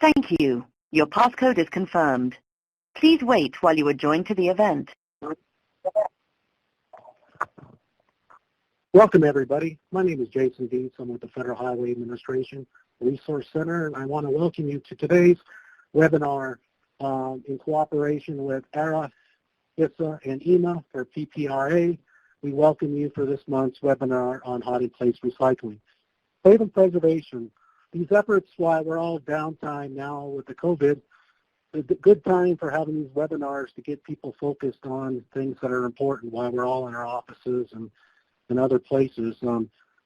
Thank you. Your passcode is confirmed. Please wait while you are joined to the event. Welcome, everybody. My name is Jason Dietz. I'm with the Federal Highway Administration Resource Center, and I want to welcome you to today's webinar in cooperation with ARA, ISA, and EMA for PPRA. We welcome you for this month's webinar on hot-in-place recycling. Pavement preservation. These efforts, while we're all downtime now with the COVID, it's a good time for having these webinars to get people focused on things that are important while we're all in our offices and other places.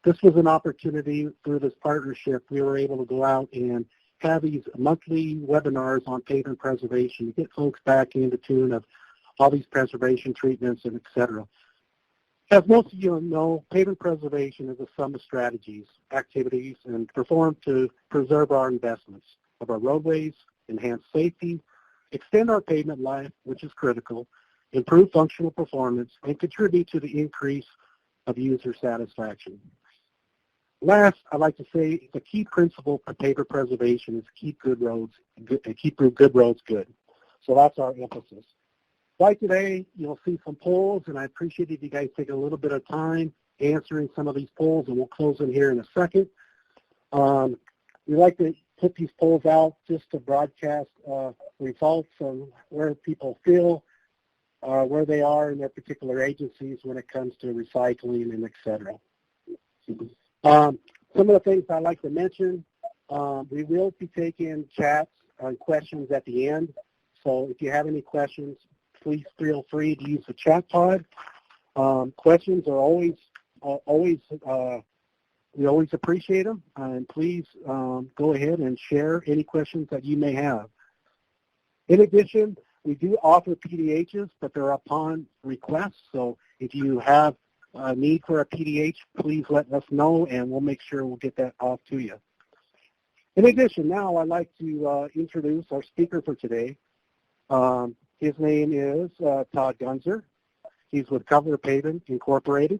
This was an opportunity through this partnership. We were able to go out and have these monthly webinars on pavement preservation to get folks back into tune of all these preservation treatments and et cetera. As most of you know, pavement preservation is a sum of strategies, activities, and performed to preserve our investments of our roadways, enhance safety, extend our pavement life, which is critical, improve functional performance, and contribute to the increase of user satisfaction. Last, I'd like to say the key principle for pavement preservation is keep good roads good. So that's our emphasis. Like today, you'll see some polls, and I appreciate if you guys take a little bit of time answering some of these polls, and we'll close in here in a second. We like to put these polls out just to broadcast results on where people feel, where they are in their particular agencies when it comes to recycling and et cetera. Some of the things I'd like to mention, we will be taking chats and questions at the end. So if you have any questions, please feel free to use the chat pod. Questions are always we always appreciate them, and please go ahead and share any questions that you may have. In addition, we do offer PDHs, but they're upon request. So if you have a need for a PDH, please let us know, and we'll make sure we'll get that off to you. In addition, now I'd like to introduce our speaker for today. His name is Todd Gunzer. He's with Cover Pavement Incorporated.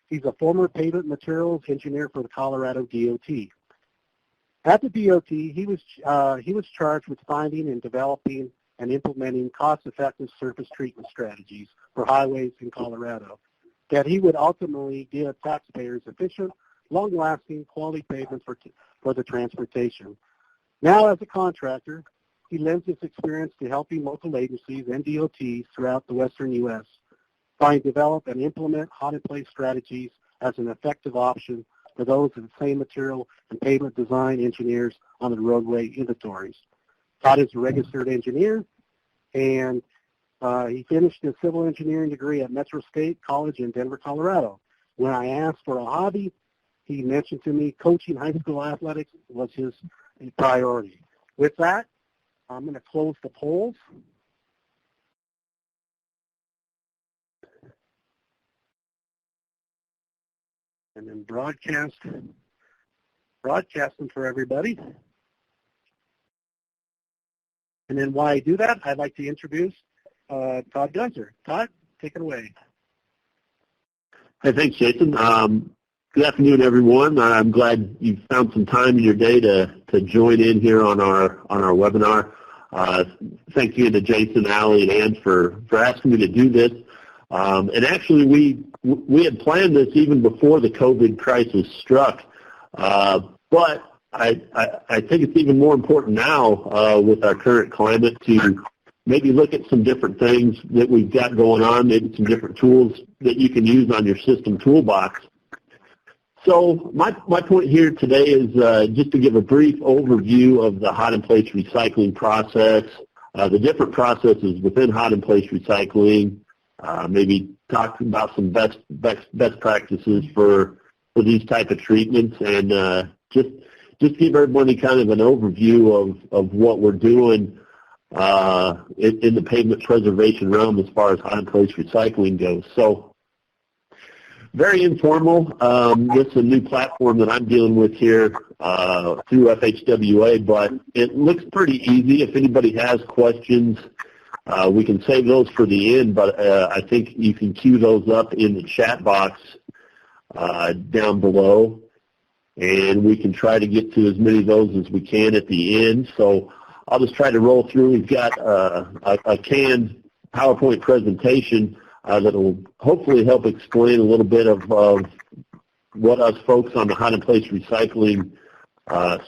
He's a former pavement materials engineer for the Colorado DOT. At the DOT, he was charged with finding and developing and implementing cost-effective surface treatment strategies for highways in Colorado that he would ultimately give taxpayers efficient, long-lasting, quality pavement for the transportation. Now, as a contractor, he lends his experience to helping local agencies and DOTs throughout the western U.S. find, develop, and implement hot-in-place strategies as an effective option for those of the same material and pavement design engineers on the roadway inventories. Todd is a registered engineer, and he finished his civil engineering degree at Metro State College in Denver, Colorado. When I asked for a hobby, he mentioned to me coaching high school athletics was his priority. With that, I'm going to close the polls. And then broadcast them for everybody. And then while I do that, I'd like to introduce Todd Gunzer. Todd, take it away. Hey, thanks, Jason. Good afternoon, everyone. I'm glad you found some time in your day to join in here on our webinar. Thank you to Jason, Allie, and Ann for asking me to do this. And actually, we had planned this even before the COVID crisis struck. But I think it's even more important now with our current climate to maybe look at some different things that we've got going on, maybe some different tools that you can use on your system toolbox. So my point here today is just to give a brief overview of the hot-in-place recycling process, the different processes within hot-in-place recycling, maybe talk about some best practices for these type of treatments, and just give everybody kind of an overview of what we're doing in the pavement preservation realm as far as hot-in-place recycling goes. So very informal. This is a new platform that I'm dealing with here through FHWA, but it looks pretty easy. If anybody has questions, we can save those for the end, but I think you can queue those up in the chat box down below, and we can try to get to as many of those as we can at the end. So I'll just try to roll through. We've got a canned PowerPoint presentation that will hopefully help explain a little bit of what us folks on the hot-in-place recycling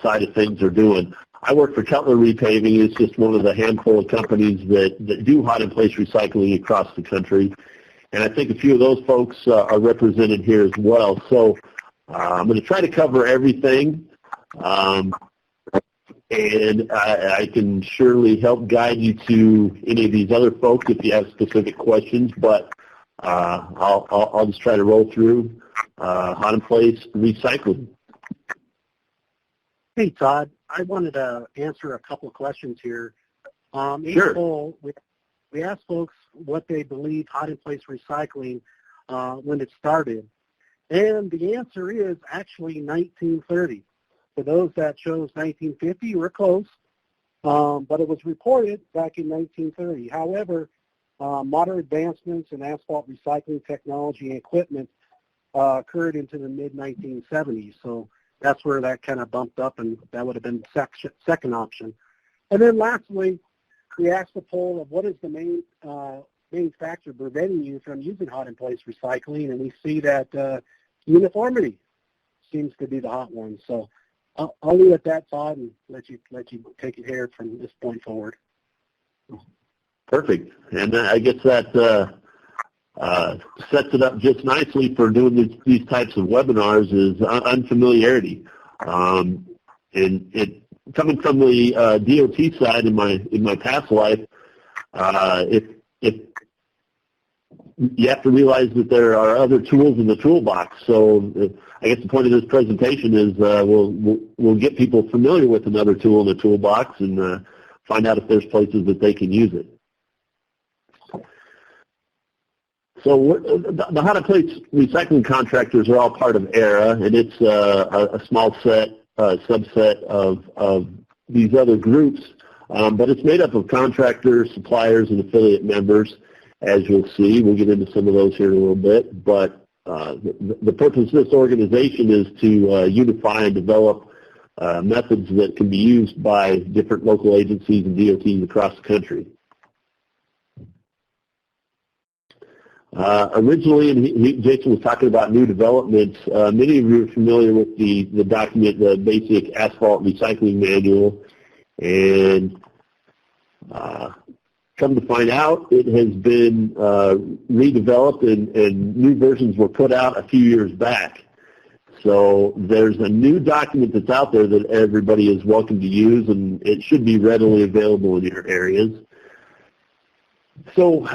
side of things are doing. I work for Cutler Repaving. It's just one of the handful of companies that do hot-in-place recycling across the country. And I think a few of those folks are represented here as well. So I'm going to try to cover everything. And I can surely help guide you to any of these other folks if you have specific questions, but I'll just try to roll through hot-in-place recycling. Hey, Todd, I wanted to answer a couple of questions here. Sure. Poll, we asked folks what they believe hot-in-place recycling when it started, and the answer is actually 1930. For those that chose 1950, we're close, but it was reported back in 1930. However, modern advancements in asphalt recycling technology and equipment occurred into the mid-1970s, so that's where that kind of bumped up, and that would have been the second option. And then lastly, we asked the poll of what is the main factor preventing you from using hot-in-place recycling, and we see that uniformity seems to be the hot one. So I'll leave it at that, Todd, and let you take it here from this point forward. Perfect. And I guess that sets it up just nicely for doing these types of webinars is unfamiliarity. And it coming from the DOT side in my past life, if you have to realize that there are other tools in the toolbox. So I guess the point of this presentation is we'll get people familiar with another tool in the toolbox and find out if there's places that they can use it. So the hot-in-place recycling contractors are all part of ERA, and it's a small subset of these other groups, but it's made up of contractors, suppliers, and affiliate members, as you'll see. We'll get into some of those here in a little bit, but the purpose of this organization is to unify and develop methods that can be used by different local agencies and DOTs across the country. Originally, and Jason was talking about new developments, many of you are familiar with the document, the basic asphalt recycling manual, and come to find out, it has been redeveloped and new versions were put out a few years back. So there's a new document that's out there that everybody is welcome to use, and it should be readily available in your areas. So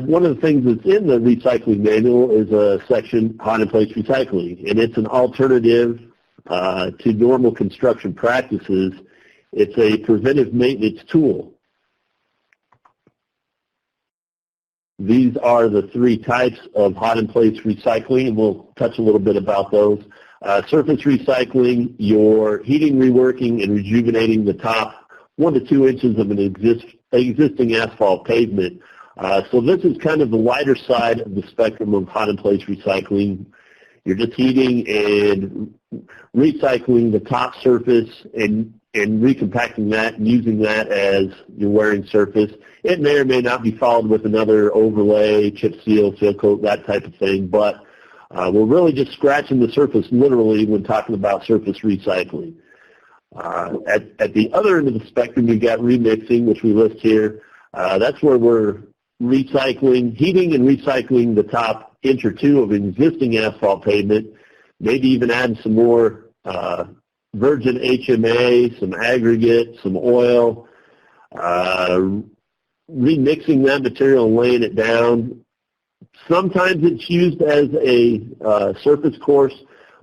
one of the things that's in the recycling manual is a section, hot-in-place recycling, and it's an alternative to normal construction practices. It's a preventive maintenance tool. These are the three types of hot-in-place recycling, and we'll touch a little bit about those. Surface recycling, you're heating, reworking, and rejuvenating the top 1 to 2 inches of an existing asphalt pavement. So this is kind of the lighter side of the spectrum of hot-in-place recycling. You're just heating and recycling the top surface and recompacting that and using that as your wearing surface. It may or may not be followed with another overlay, chip seal, seal coat, that type of thing, but we're really just scratching the surface literally when talking about surface recycling. At the other end of the spectrum, you've got remixing, which we list here. That's where we're recycling, heating and recycling the top inch or two of existing asphalt pavement, maybe even adding some more virgin HMA, some aggregate, some oil, remixing that material and laying it down. Sometimes it's used as a surface course,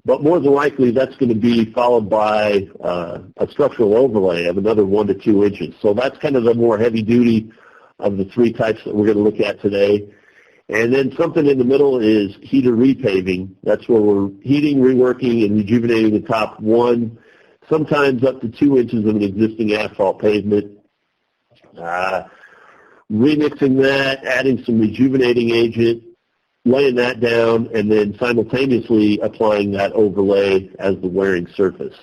but more than likely that's going to be followed by a structural overlay of another 1 to 2 inches. So that's kind of the more heavy duty of the three types that we're going to look at today. And then something in the middle is heater repaving. That's where we're heating, reworking, and rejuvenating the top 1, sometimes up to 2 inches of an existing asphalt pavement. Remixing that, adding some rejuvenating agent, laying that down, and then simultaneously applying that overlay as the wearing surface.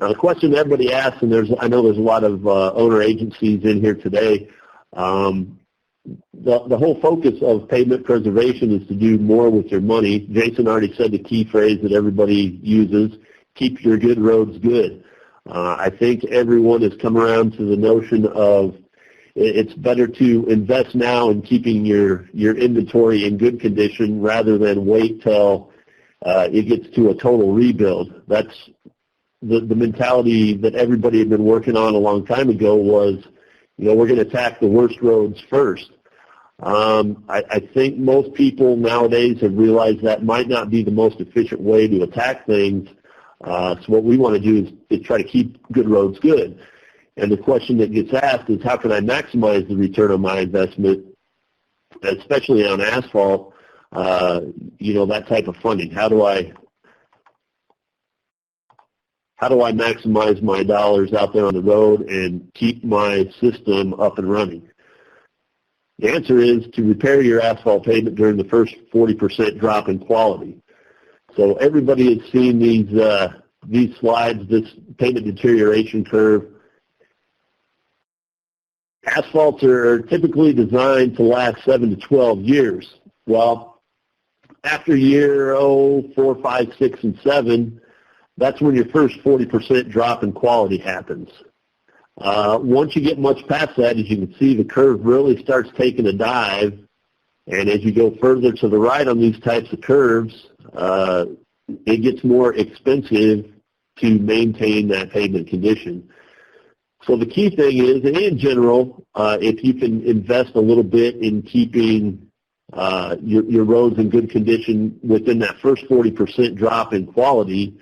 Now, the question everybody asks, and I know there's a lot of owner agencies in here today, the whole focus of pavement preservation is to do more with your money. Jason already said the key phrase that everybody uses, keep your good roads good. I think everyone has come around to the notion of it's better to invest now in keeping your inventory in good condition rather than wait till it gets to a total rebuild. That's the mentality that everybody had been working on a long time ago was, we're going to attack the worst roads first. I think most people nowadays have realized that might not be the most efficient way to attack things. So what we want to do is try to keep good roads good. And the question that gets asked is, how can I maximize the return on my investment, especially on asphalt, that type of funding? How do I maximize my dollars out there on the road and keep my system up and running? The answer is to repair your asphalt pavement during the first 40% drop in quality. So everybody has seen these slides, this pavement deterioration curve. Asphalts are typically designed to last 7 to 12 years. Well, after year 4, 5, 6, and 7, that's when your first 40% drop in quality happens. Once you get much past that, as you can see, the curve really starts taking a dive. And as you go further to the right on these types of curves, it gets more expensive to maintain that pavement condition. So the key thing is, in general, if you can invest a little bit in keeping your roads in good condition within that first 40% drop in quality,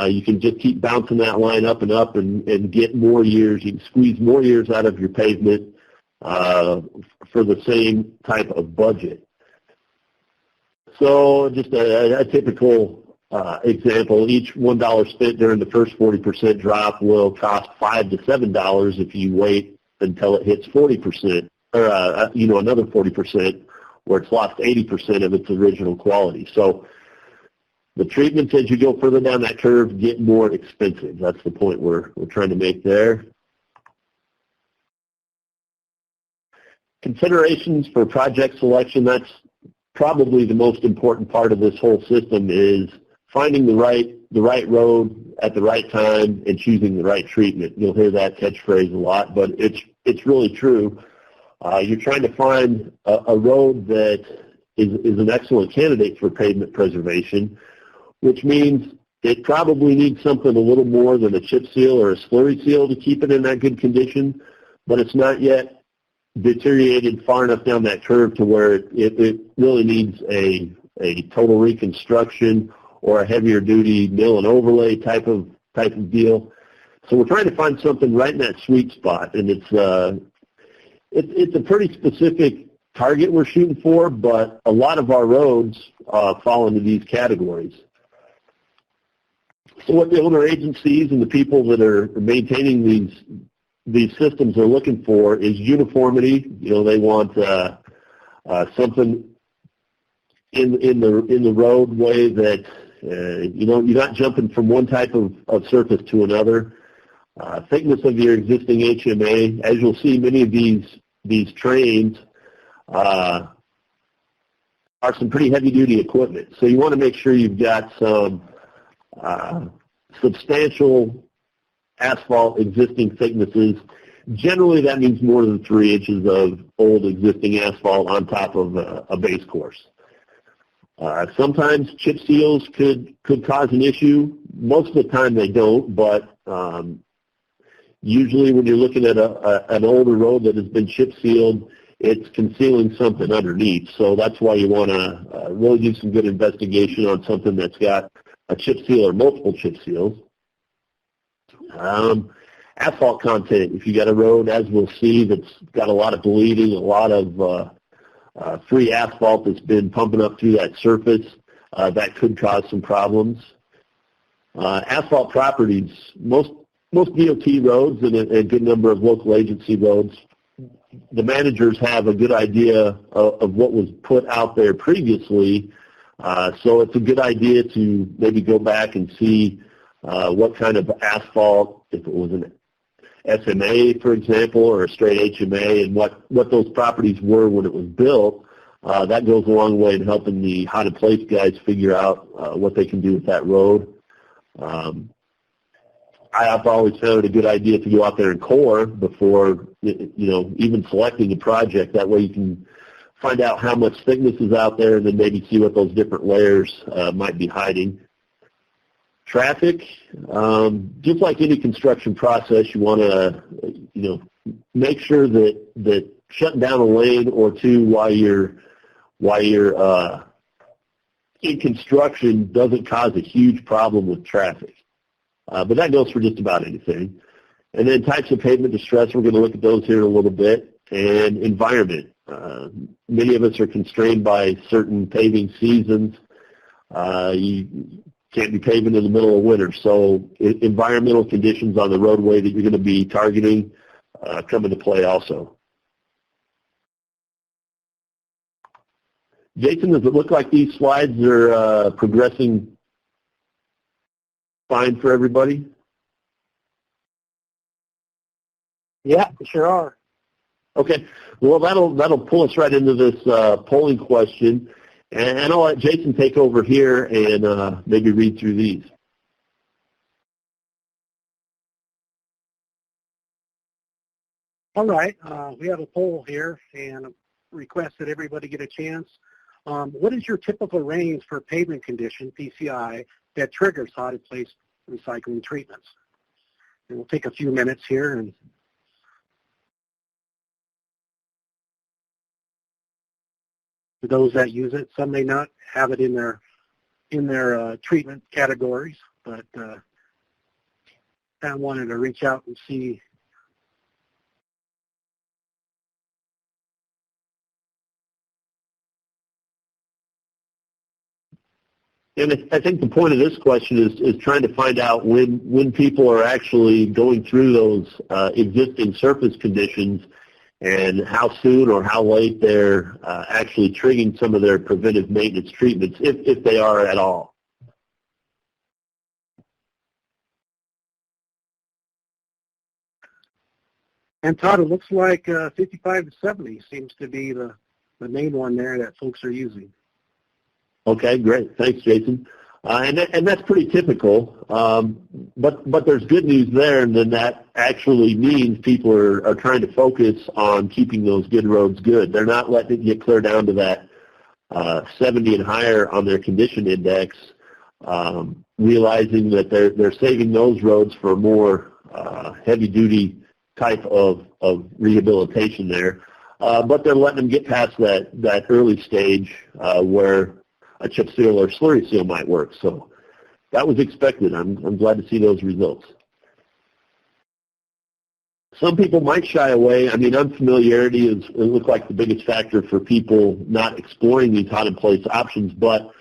you can just keep bouncing that line up and up and get more years. You can squeeze more years out of your pavement for the same type of budget. So just a typical example, each $1 spent during the first 40% drop will cost $5 to $7 if you wait until it hits 40%, or another 40%, where it's lost 80% of its original quality. So the treatments as you go further down that curve get more expensive. That's the point we're trying to make there. Considerations for project selection, that's probably the most important part of this whole system, is finding the right road at the right time and choosing the right treatment. You'll hear that catchphrase a lot, but it's really true. You're trying to find a road that is an excellent candidate for pavement preservation, which means it probably needs something a little more than a chip seal or a slurry seal to keep it in that good condition, but it's not yet deteriorated far enough down that curve to where it really needs a total reconstruction or a heavier duty mill and overlay type of deal. So we're trying to find something right in that sweet spot, and it's a pretty specific target we're shooting for, but a lot of our roads fall into these categories. So what the owner agencies and the people that are maintaining these systems are looking for is uniformity. They want something in the roadway that you're not jumping from one type of surface to another. Thickness of your existing HMA. As you'll see, many of these trains are some pretty heavy-duty equipment. So you want to make sure you've got some substantial asphalt existing thicknesses. Generally, that means more than 3 inches of old existing asphalt on top of a base course. Sometimes chip seals could cause an issue. Most of the time they don't, but usually when you're looking at an older road that has been chip sealed, it's concealing something underneath. So that's why you want to really do some good investigation on something that's got a chip seal or multiple chip seals. Asphalt content. If you got a road, as we'll see, that's got a lot of bleeding, a lot of free asphalt that's been pumping up through that surface, that could cause some problems. Asphalt properties. Most DOT roads and a good number of local agency roads, the managers have a good idea of what was put out there previously, so it's a good idea to maybe go back and see what kind of asphalt, if it was an SMA, for example, or a straight HMA, and what those properties were when it was built. That goes a long way in helping the hot in place guys figure out what they can do with that road. I've always found it a good idea to go out there and core before, even selecting a project. That way you can find out how much thickness is out there and then maybe see what those different layers might be hiding. Traffic, just like any construction process, you want to, make sure that shutting down a lane or two while you're in construction doesn't cause a huge problem with traffic. But that goes for just about anything. And then types of pavement distress, we're going to look at those here in a little bit. And environment. Many of us are constrained by certain paving seasons. You can't be paving in the middle of winter. So environmental conditions on the roadway that you're going to be targeting come into play also. Jason, does it look like these slides are progressing fine for everybody? Yeah, sure are. Okay. Well, that'll pull us right into this polling question, and I'll let Jason take over here and maybe read through these. All right. We have a poll here, and request that everybody get a chance. What is your typical range for pavement condition, PCI, that triggers hot in place recycling treatments? And we'll take a few minutes here. And for those that use it, some may not have it in their treatment categories, but I wanted to reach out and see. And I think the point of this question is trying to find out when people are actually going through those existing surface conditions and how soon or how late they're actually triggering some of their preventive maintenance treatments, if they are at all. And Todd, it looks like 55 to 70 seems to be the main one there that folks are using. Okay, great. Thanks, Jason. And that's pretty typical, but there's good news there, and then that actually means people are trying to focus on keeping those good roads good. They're not letting it get clear down to that 70 and higher on their condition index, realizing that they're saving those roads for a more heavy-duty type of rehabilitation there. But they're letting them get past that early stage where a chip seal or slurry seal might work. So that was expected. I'm glad to see those results. Some people might shy away. I mean, unfamiliarity it looks like the biggest factor for people not exploring these hot in place options, but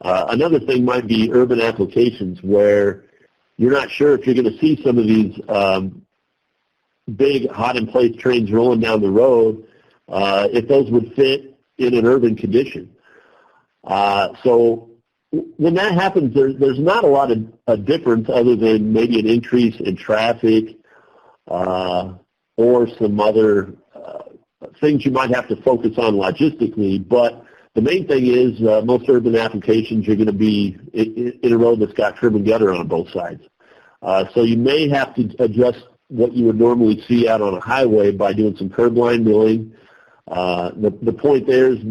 another thing might be urban applications where you're not sure if you're going to see some of these big hot in place trains rolling down the road, if those would fit in an urban condition. So when that happens, there's not a lot of difference other than maybe an increase in traffic or some other things you might have to focus on logistically. But the main thing is most urban applications are going to be in a road that's got curb and gutter on both sides. So you may have to adjust what you would normally see out on a highway by doing some curb line milling. The point there is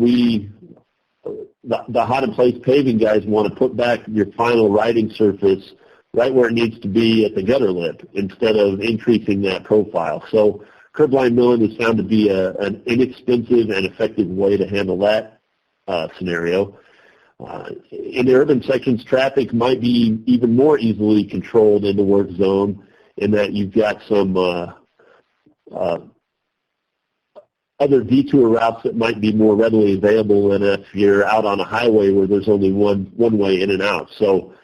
the hot in place paving guys want to put back your final riding surface right where it needs to be at the gutter lip instead of increasing that profile. So curb line milling is found to be an inexpensive and effective way to handle that scenario. In the urban sections, traffic might be even more easily controlled in the work zone in that you've got some other detour routes that might be more readily available than if you're out on a highway where there's only one way in and out. So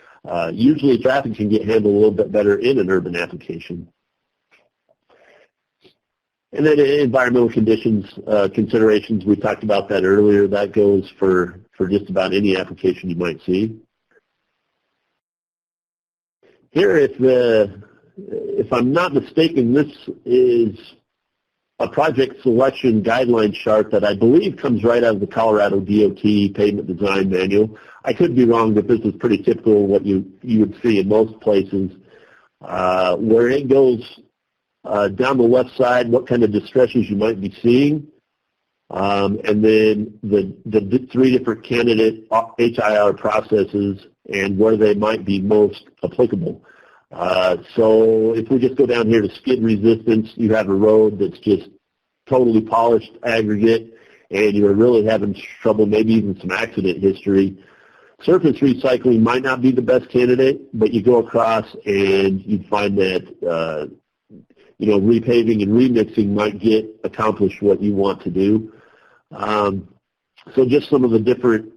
usually traffic can get handled a little bit better in an urban application. And then environmental conditions considerations, we talked about that earlier. That goes for just about any application you might see. Here, if I'm not mistaken, this is a project selection guideline chart that I believe comes right out of the Colorado DOT Pavement Design Manual. I could be wrong, but this is pretty typical of what you would see in most places, where it goes down the left side, what kind of distresses you might be seeing, and then the three different candidate HIR processes and where they might be most applicable. So if we just go down here to skid resistance, you have a road that's just totally polished aggregate, and you're really having trouble, maybe even some accident history. Surface recycling might not be the best candidate, but you go across and you find that repaving and remixing might accomplish what you want to do. So just some of the different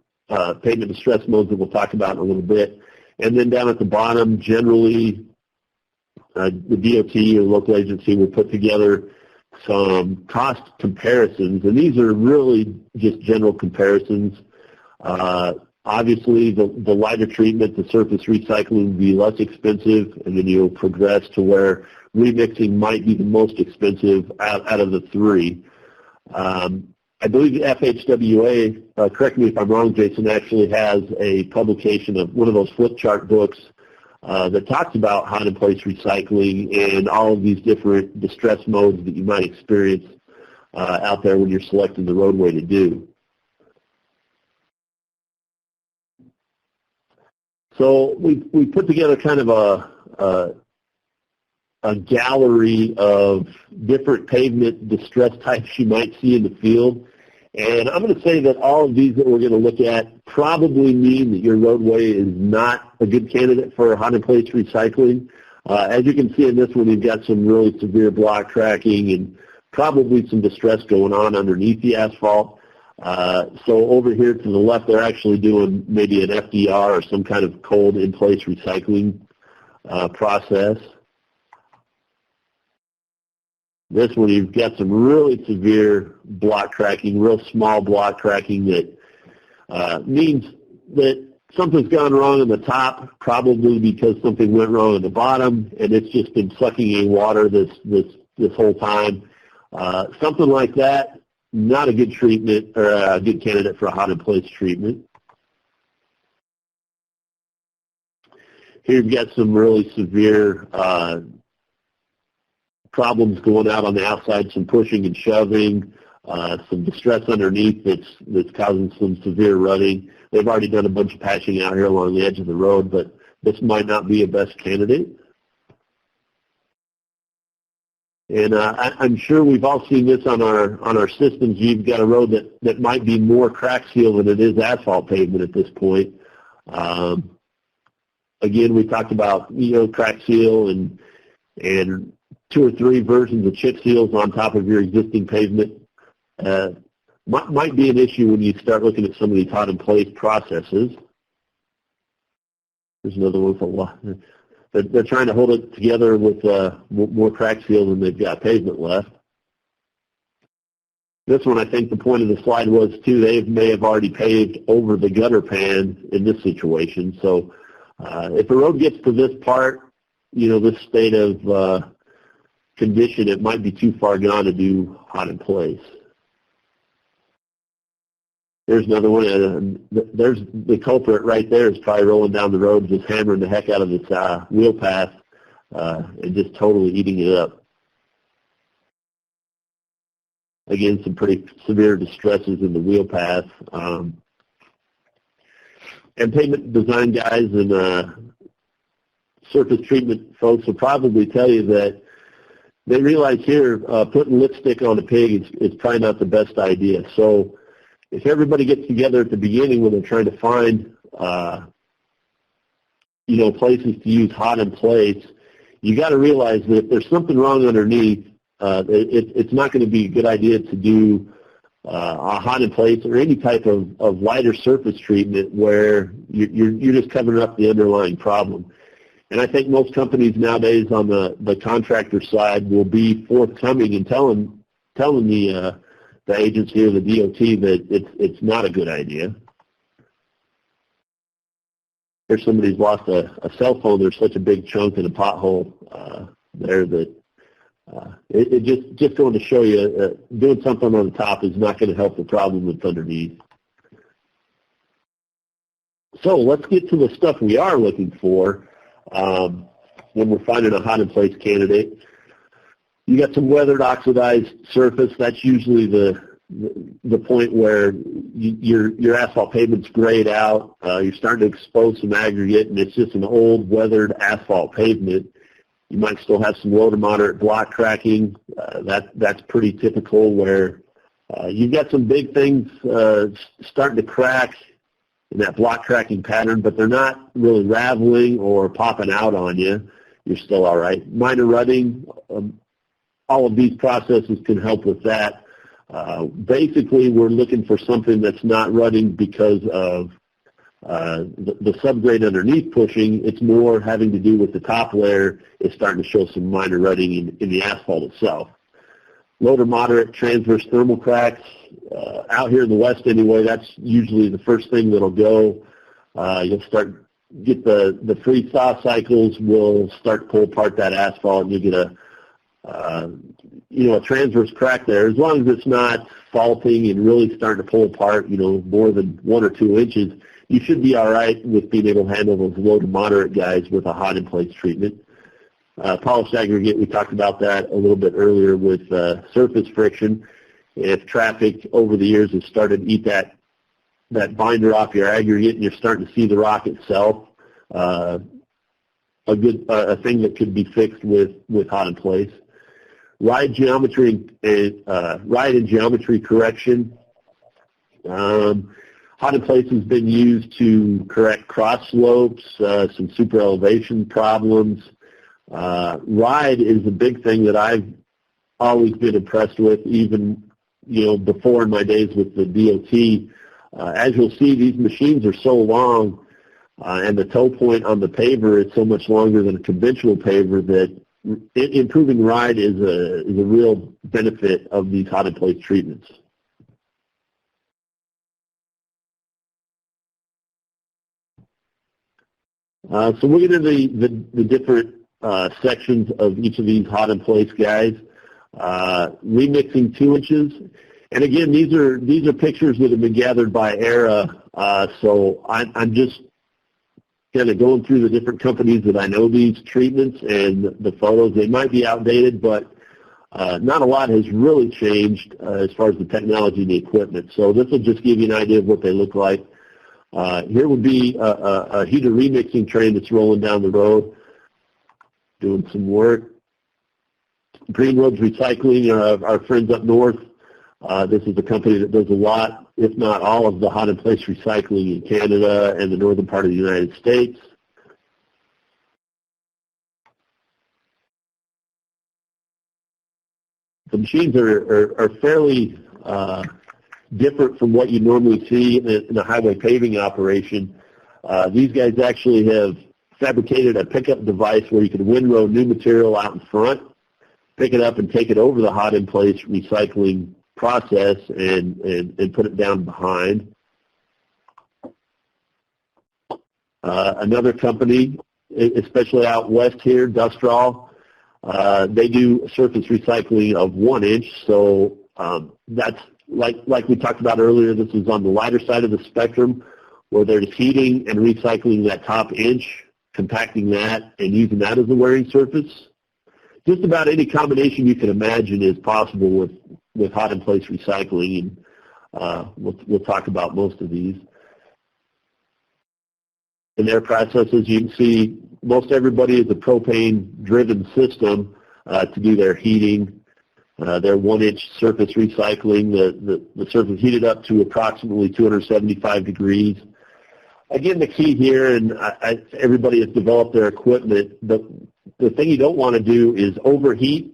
pavement distress modes that we'll talk about in a little bit. And then down at the bottom, generally, the DOT or local agency will put together some cost comparisons, and these are really just general comparisons. Obviously, the lighter treatment, the surface recycling will be less expensive, and then you'll progress to where remixing might be the most expensive out of the three. I believe the FHWA, correct me if I'm wrong, Jason, actually has a publication of one of those flip chart books that talks about hot-in-place recycling and all of these different distress modes that you might experience out there when you're selecting the roadway to do. So we put together kind of a gallery of different pavement distress types you might see in the field. And I'm going to say that all of these that we're going to look at probably mean that your roadway is not a good candidate for hot-in-place recycling. As you can see in this one, you've got some really severe block cracking and probably some distress going on underneath the asphalt. So over here to the left, they're actually doing maybe an FDR or some kind of cold in-place recycling process. This one, you've got some really severe block cracking, real small block cracking that means that something's gone wrong on the top, probably because something went wrong on the bottom, and it's just been sucking in water this whole time. Something like that, not a good treatment or a good candidate for a hot-in-place treatment. Here you've got some really severe problems going out on the outside, some pushing and shoving, some distress underneath that's causing some severe rutting. They've already done a bunch of patching out here along the edge of the road, but this might not be a best candidate. And I'm sure we've all seen this on our systems. You've got a road that might be more crack seal than it is asphalt pavement at this point. Again, we talked about crack seal and 2 or 3 versions of chip seals on top of your existing pavement. Might be an issue when you start looking at some of these hot-in-place processes. There's another one for a while. They're trying to hold it together with more crack seal than they've got pavement left. This one, I think the point of the slide was, too, they may have already paved over the gutter pan in this situation. So if the road gets to this part, this state of condition, it might be too far gone to do hot-in-place. There's another one. There's the culprit right there is probably rolling down the road, just hammering the heck out of this wheel path and just totally eating it up. Again, some pretty severe distresses in the wheel path. And pavement design guys and surface treatment folks will probably tell you that they realize here putting lipstick on a pig is probably not the best idea. So if everybody gets together at the beginning when they're trying to find, places to use hot-in-place, you got to realize that if there's something wrong underneath, it's not going to be a good idea to do a hot-in-place or any type of lighter surface treatment where you're just covering up the underlying problem. And I think most companies nowadays on the contractor side will be forthcoming and telling the agency or the DOT that it's not a good idea. somebody's lost a cell phone, there's such a big chunk in a pothole there that it just going to show you doing something on the top is not going to help the problem that's underneath. So let's get to the stuff we are looking for when we're finding a hot-in-place candidate. You got some weathered oxidized surface. That's usually the point where your asphalt pavement's grayed out. You're starting to expose some aggregate, and it's just an old weathered asphalt pavement. You might still have some low to moderate block cracking. That's pretty typical, where you've got some big things starting to crack in that block cracking pattern, but they're not really raveling or popping out on you. You're still all right. Minor rutting, all of these processes can help with that. Basically, we're looking for something that's not rutting because of the subgrade underneath pushing. It's more having to do with the top layer is starting to show some minor rutting in the asphalt itself. Low to moderate transverse thermal cracks. Out here in the west anyway, that's usually the first thing that'll go. You'll get the freeze-thaw cycles will start to pull apart that asphalt, and you'll get a transverse crack there. As long as it's not faulting and really starting to pull apart, more than 1 or 2 inches, you should be all right with being able to handle those low to moderate guys with a hot-in-place treatment. Polished aggregate, we talked about that a little bit earlier with surface friction. If traffic over the years has started to eat that binder off your aggregate and you're starting to see the rock itself, a thing that could be fixed with hot-in-place. Ride and geometry correction. Hot-in-place has been used to correct cross slopes, some super elevation problems. Ride is a big thing that I've always been impressed with, even before in my days with the DOT. As you'll see, these machines are so long, and the toe point on the paver is so much longer than a conventional paver that improving ride is a real benefit of these hot-in-place treatments. So we'll get into the different sections of each of these hot-in-place guys. Remixing 2 inches, and again, these are pictures that have been gathered by ERA. So I'm just kind of going through the different companies that I know these treatments and the photos. They might be outdated, but not a lot has really changed as far as the technology and the equipment. So this will just give you an idea of what they look like. Here would be a heater remixing train that's rolling down the road, doing some work. Green Roads Recycling, our friends up north. This is a company that does a lot, if not all, of the hot-in-place recycling in Canada and the northern part of the United States. The machines are fairly different from what you normally see in a highway paving operation. These guys actually have fabricated a pickup device where you can windrow new material out in front, pick it up and take it over the hot-in-place recycling process and put it down behind. Another company, especially out west here, Dustral, they do surface recycling of 1 inch. So that's like we talked about earlier, this is on the lighter side of the spectrum, where they're just heating and recycling that top inch, compacting that, and using that as a wearing surface. Just about any combination you can imagine is possible with hot-in-place recycling, and we'll talk about most of these. In their processes, you can see most everybody is a propane-driven system to do their heating. Their 1 inch surface recycling, the surface heated up to approximately 275 degrees. Again, the key here, and everybody has developed their equipment, the thing you don't want to do is overheat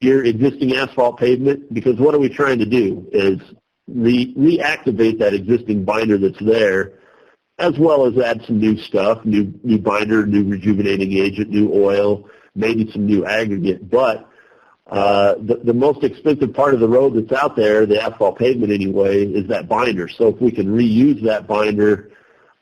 your existing asphalt pavement, because what are we trying to do is reactivate that existing binder that's there, as well as add some new stuff, new binder, new rejuvenating agent, new oil, maybe some new aggregate. But the most expensive part of the road that's out there, the asphalt pavement anyway, is that binder. So if we can reuse that binder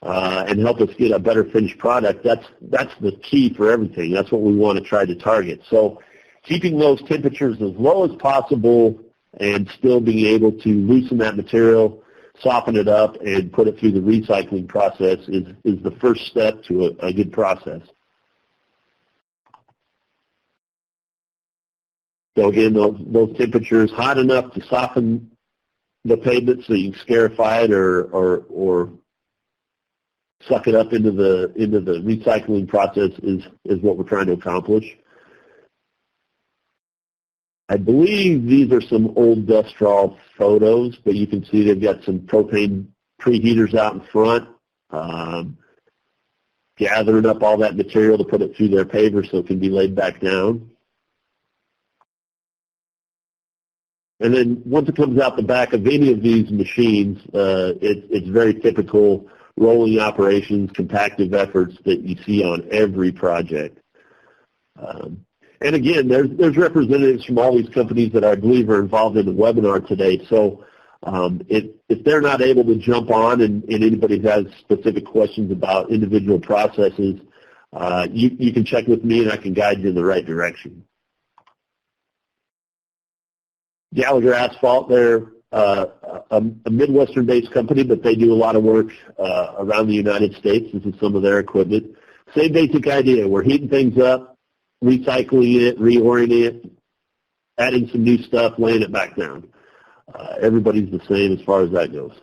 and help us get a better finished product, that's the key for everything. That's what we want to try to target. So keeping those temperatures as low as possible and still being able to loosen that material, soften it up, and put it through the recycling process is the first step to a good process. So again, those temperatures hot enough to soften the pavement so you can scarify it or suck it up into the recycling process is what we're trying to accomplish. I believe these are some old dust straw photos, but you can see they've got some propane preheaters out in front, gathering up all that material to put it through their paver so it can be laid back down. And then once it comes out the back of any of these machines, it's very typical rolling operations, compactive efforts that you see on every project. And again, there's representatives from all these companies that I believe are involved in the webinar today. So if they're not able to jump on and anybody has specific questions about individual processes, you can check with me and I can guide you in the right direction. Gallagher Asphalt, they're a Midwestern-based company, but they do a lot of work around the United States. This is some of their equipment. Same basic idea. We're heating things up, recycling it, reorienting it, adding some new stuff, laying it back down. Everybody's the same as far as that goes.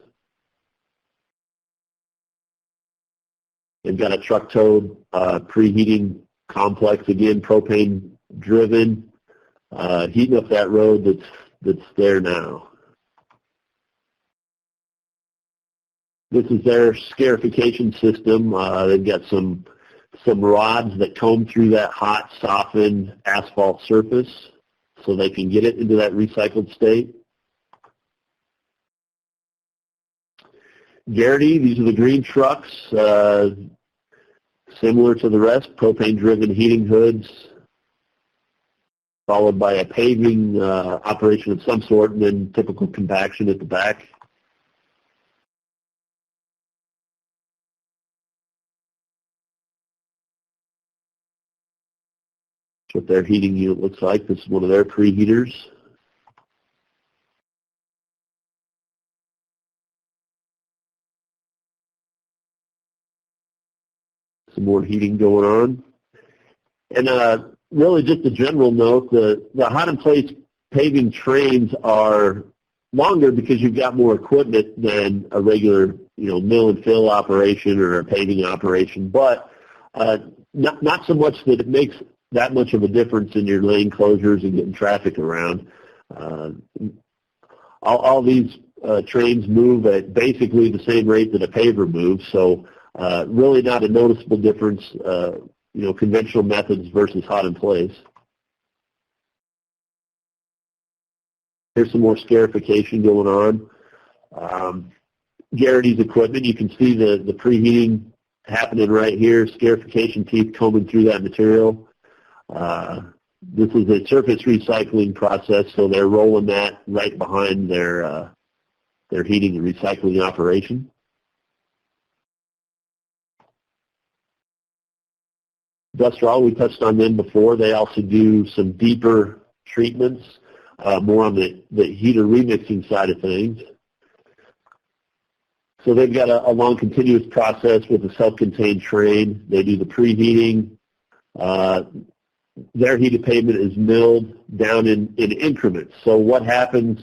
They've got a truck-towed preheating complex, again, propane-driven, heating up that road that's there now. This is their scarification system. They've got some rods that comb through that hot, softened asphalt surface so they can get it into that recycled state. Garrity, these are the green trucks, similar to the rest, propane-driven heating hoods, followed by a paving operation of some sort, and then typical compaction at the back. That's what their heating unit looks like. This is one of their preheaters. Some more heating going on. And really just a general note, the hot-in-place paving trains are longer because you've got more equipment than a regular, mill and fill operation or a paving operation, but not so much that it makes that much of a difference in your lane closures and getting traffic around. All these trains move at basically the same rate that a paver moves, so really not a noticeable difference, conventional methods versus hot in place. Here's some more scarification going on. Garrity's equipment, you can see the preheating happening right here, scarification teeth combing through that material. This is a surface recycling process, so they're rolling that right behind their heating and recycling operation. Dust straw, we touched on them before. They also do some deeper treatments, more on the heater remixing side of things. So they've got a long continuous process with a self-contained train. They do the preheating. Their heated pavement is milled down in increments. So what happens,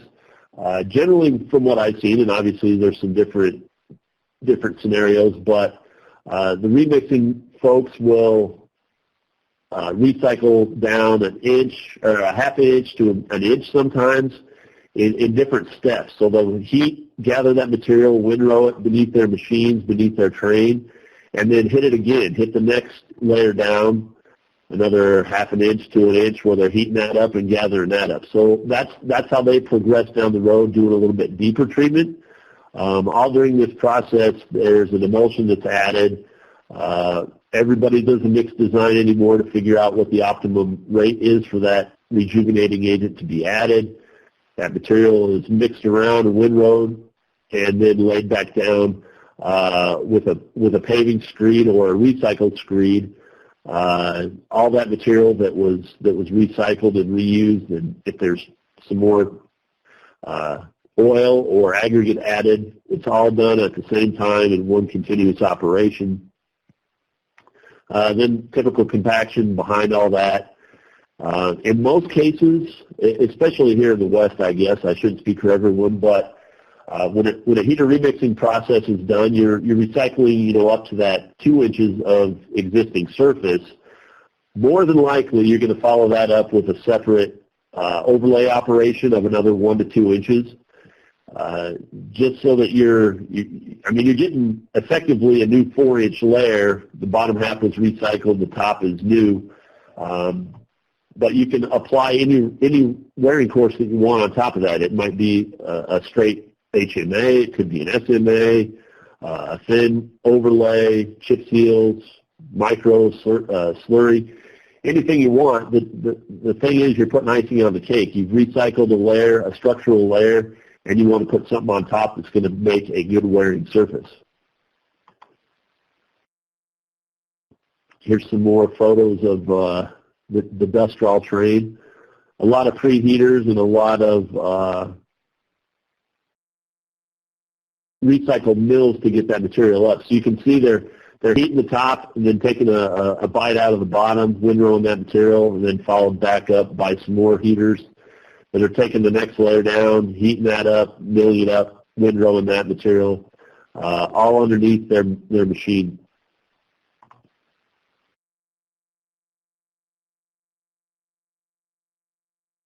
generally from what I've seen, and obviously there's some different scenarios, but the remixing folks will recycle down an inch or a half inch to an inch sometimes in different steps. So they'll gather that material, windrow it beneath their machines, beneath their train, and then hit it again, hit the next layer down, another half an inch to an inch where they're heating that up and gathering that up. So that's how they progress down the road, doing a little bit deeper treatment. All during this process, there's an emulsion that's added. Everybody does a mixed design anymore to figure out what the optimum rate is for that rejuvenating agent to be added. That material is mixed around and windrowed and then laid back down with a paving screed or a recycled screed. All that material that was recycled and reused, and if there's some more oil or aggregate added, it's all done at the same time in one continuous operation. Then typical compaction behind all that. In most cases, especially here in the West, I guess, I shouldn't speak for everyone, but when a heater remixing process is done, you're recycling, up to that 2 inches of existing surface. More than likely, you're going to follow that up with a separate overlay operation of another 1 to 2 inches, just so that you're getting effectively a new 4-inch layer. The bottom half is recycled, the top is new. But you can apply any wearing course that you want on top of that. It might be a straight HMA, it could be an SMA, a thin overlay, chip seals, micro slurry, anything you want. The thing is, you're putting icing on the cake. You've recycled a layer, a structural layer, and you want to put something on top that's going to make a good wearing surface. Here's some more photos of the dust draw train. A lot of preheaters and a lot of recycled mills to get that material up. So you can see they're heating the top and then taking a bite out of the bottom, windrowing that material, and then followed back up by some more heaters that are taking the next layer down, heating that up, milling it up, windrowing that material, all underneath their machine.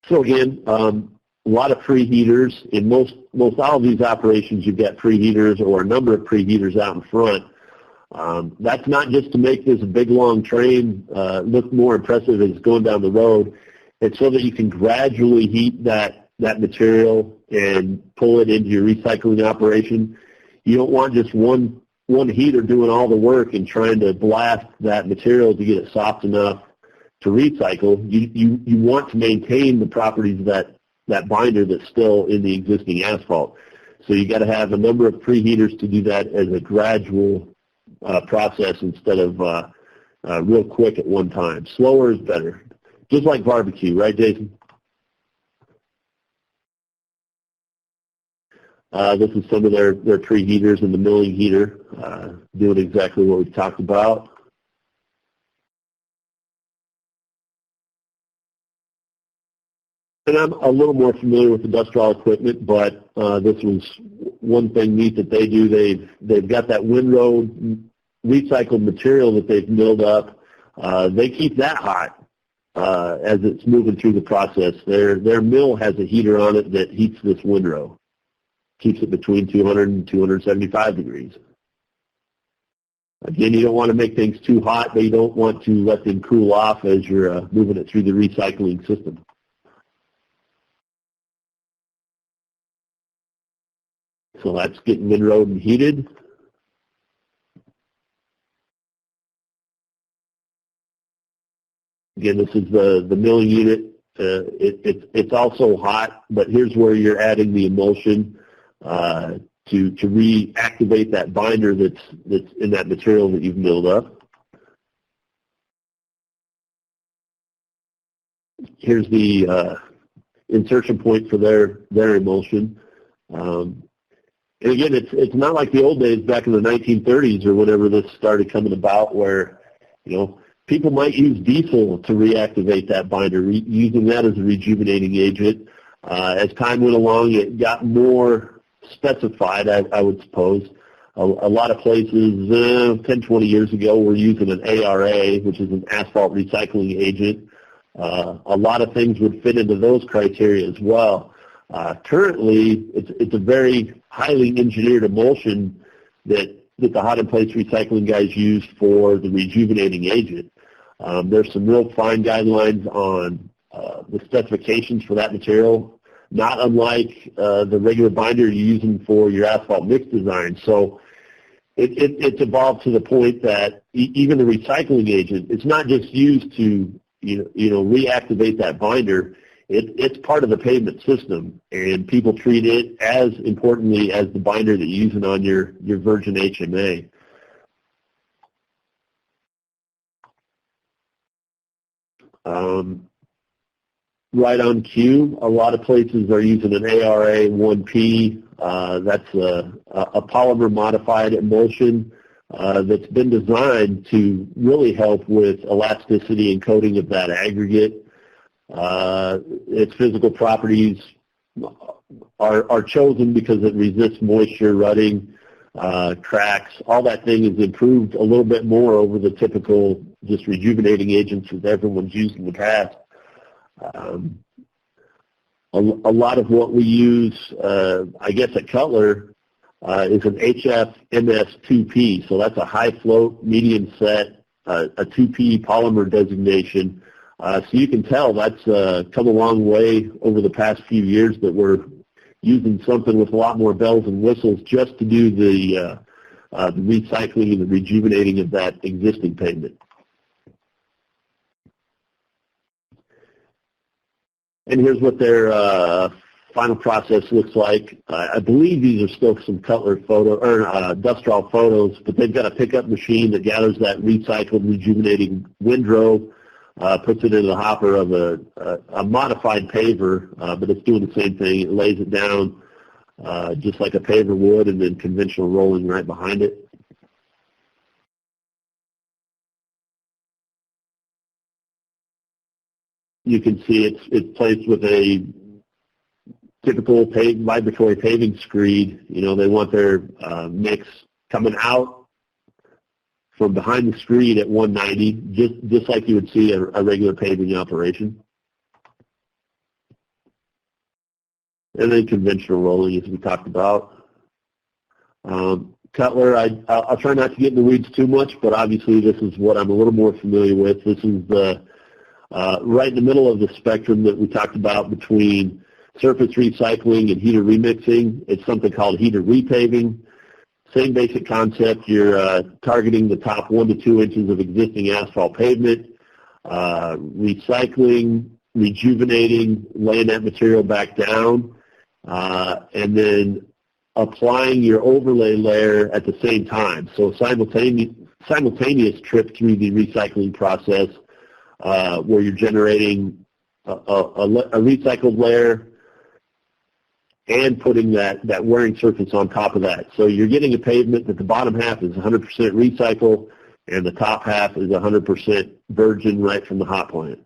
So again, a lot of preheaters. In most all of these operations, you've got preheaters or a number of preheaters out in front. That's not just to make this big, long train look more impressive as it's going down the road. It's so that you can gradually heat that material and pull it into your recycling operation. You don't want just one heater doing all the work and trying to blast that material to get it soft enough to recycle. You want to maintain the properties of that binder that's still in the existing asphalt. So you got to have a number of preheaters to do that as a gradual process instead of real quick at one time. Slower is better. Just like barbecue, right, Jason? This is some of their preheaters and the milling heater doing exactly what we've talked about. And I'm a little more familiar with industrial equipment, but this was one thing neat that they do. They've got that windrow recycled material that they've milled up. They keep that hot as it's moving through the process. Their mill has a heater on it that heats this windrow, keeps it between 200 and 275 degrees. Again, you don't want to make things too hot, but you don't want to let them cool off as you're moving it through the recycling system. So that's getting windrowed and heated. Again, this is the milling unit. It's also hot, but here's where you're adding the emulsion to reactivate that binder that's in that material that you've milled up. Here's the insertion point for their emulsion. And again, it's not like the old days back in the 1930s or whenever this started coming about, where people might use diesel to reactivate that binder, using that as a rejuvenating agent. As time went along, it got more specified, I would suppose. A lot of places 10, 20 years ago were using an ARA, which is an asphalt recycling agent. A lot of things would fit into those criteria as well. Currently, it's a very highly engineered emulsion that the hot in place recycling guys use for the rejuvenating agent. There's some real fine guidelines on the specifications for that material, not unlike the regular binder you're using for your asphalt mix design. So it's evolved to the point that even the recycling agent, it's not just used to reactivate that binder. It's part of the pavement system, and people treat it as importantly as the binder that you're using on your virgin HMA. Right on cue, a lot of places are using an ARA 1P. That's a polymer modified emulsion that's been designed to really help with elasticity and coating of that aggregate. Its physical properties are chosen because it resists moisture, rutting, cracks. All that thing is improved a little bit more over the typical just rejuvenating agents that everyone's used in the past. A lot of what we use, I guess at Cutler, is an HFMS2P. So that's a high float, medium set, a 2P polymer designation. So you can tell that's come a long way over the past few years that we're using something with a lot more bells and whistles just to do the recycling and the rejuvenating of that existing pavement. And here's what their final process looks like. I believe these are still some Cutler photo or Dustral photos, but they've got a pickup machine that gathers that recycled, rejuvenating windrow, puts it in the hopper of a modified paver, but it's doing the same thing. It lays it down just like a paver would, and then conventional rolling right behind it. You can see it's placed with a typical vibratory paving screed. You know, they want their mix coming out from behind the screed at 190, just like you would see a regular paving operation. And then conventional rolling, as we talked about. Cutler, I'll try not to get in the weeds too much, but obviously this is what I'm a little more familiar with. This is the right in the middle of the spectrum that we talked about between surface recycling and heater remixing. It's something called heater repaving. Same basic concept. You're targeting the top 1 to 2 inches of existing asphalt pavement, recycling, rejuvenating, laying that material back down, and then applying your overlay layer at the same time. So simultaneous trip through the recycling process, where you're generating a recycled layer and putting that wearing surface on top of that. So you're getting a pavement that the bottom half is 100% recycle and the top half is 100% virgin right from the hot plant.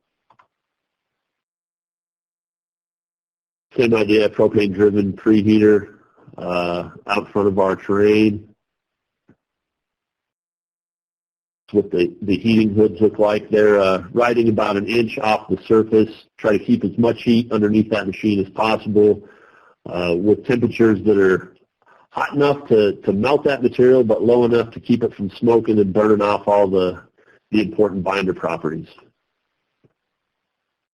Same idea, propane-driven preheater out front of our terrain. What the heating hoods look like. They're riding about an inch off the surface, try to keep as much heat underneath that machine as possible with temperatures that are hot enough to melt that material, but low enough to keep it from smoking and burning off all the important binder properties.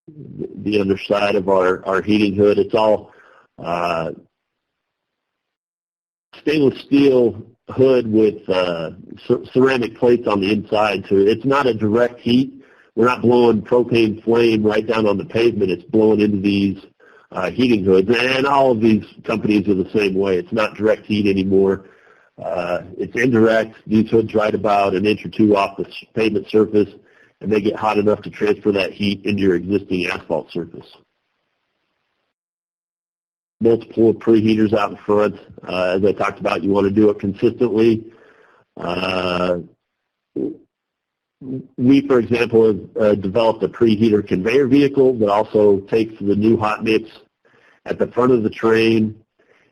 The underside of our heating hood, it's all stainless steel hood with ceramic plates on the inside, so it's not a direct heat. We're not blowing propane flame right down on the pavement. It's blowing into these heating hoods, and all of these companies are the same way. It's not direct heat anymore. It's indirect. These hoods ride about an inch or two off the pavement surface, and they get hot enough to transfer that heat into your existing asphalt surface. Multiple preheaters out in front. As I talked about, you want to do it consistently. We, for example, have developed a preheater conveyor vehicle that also takes the new hot mix at the front of the train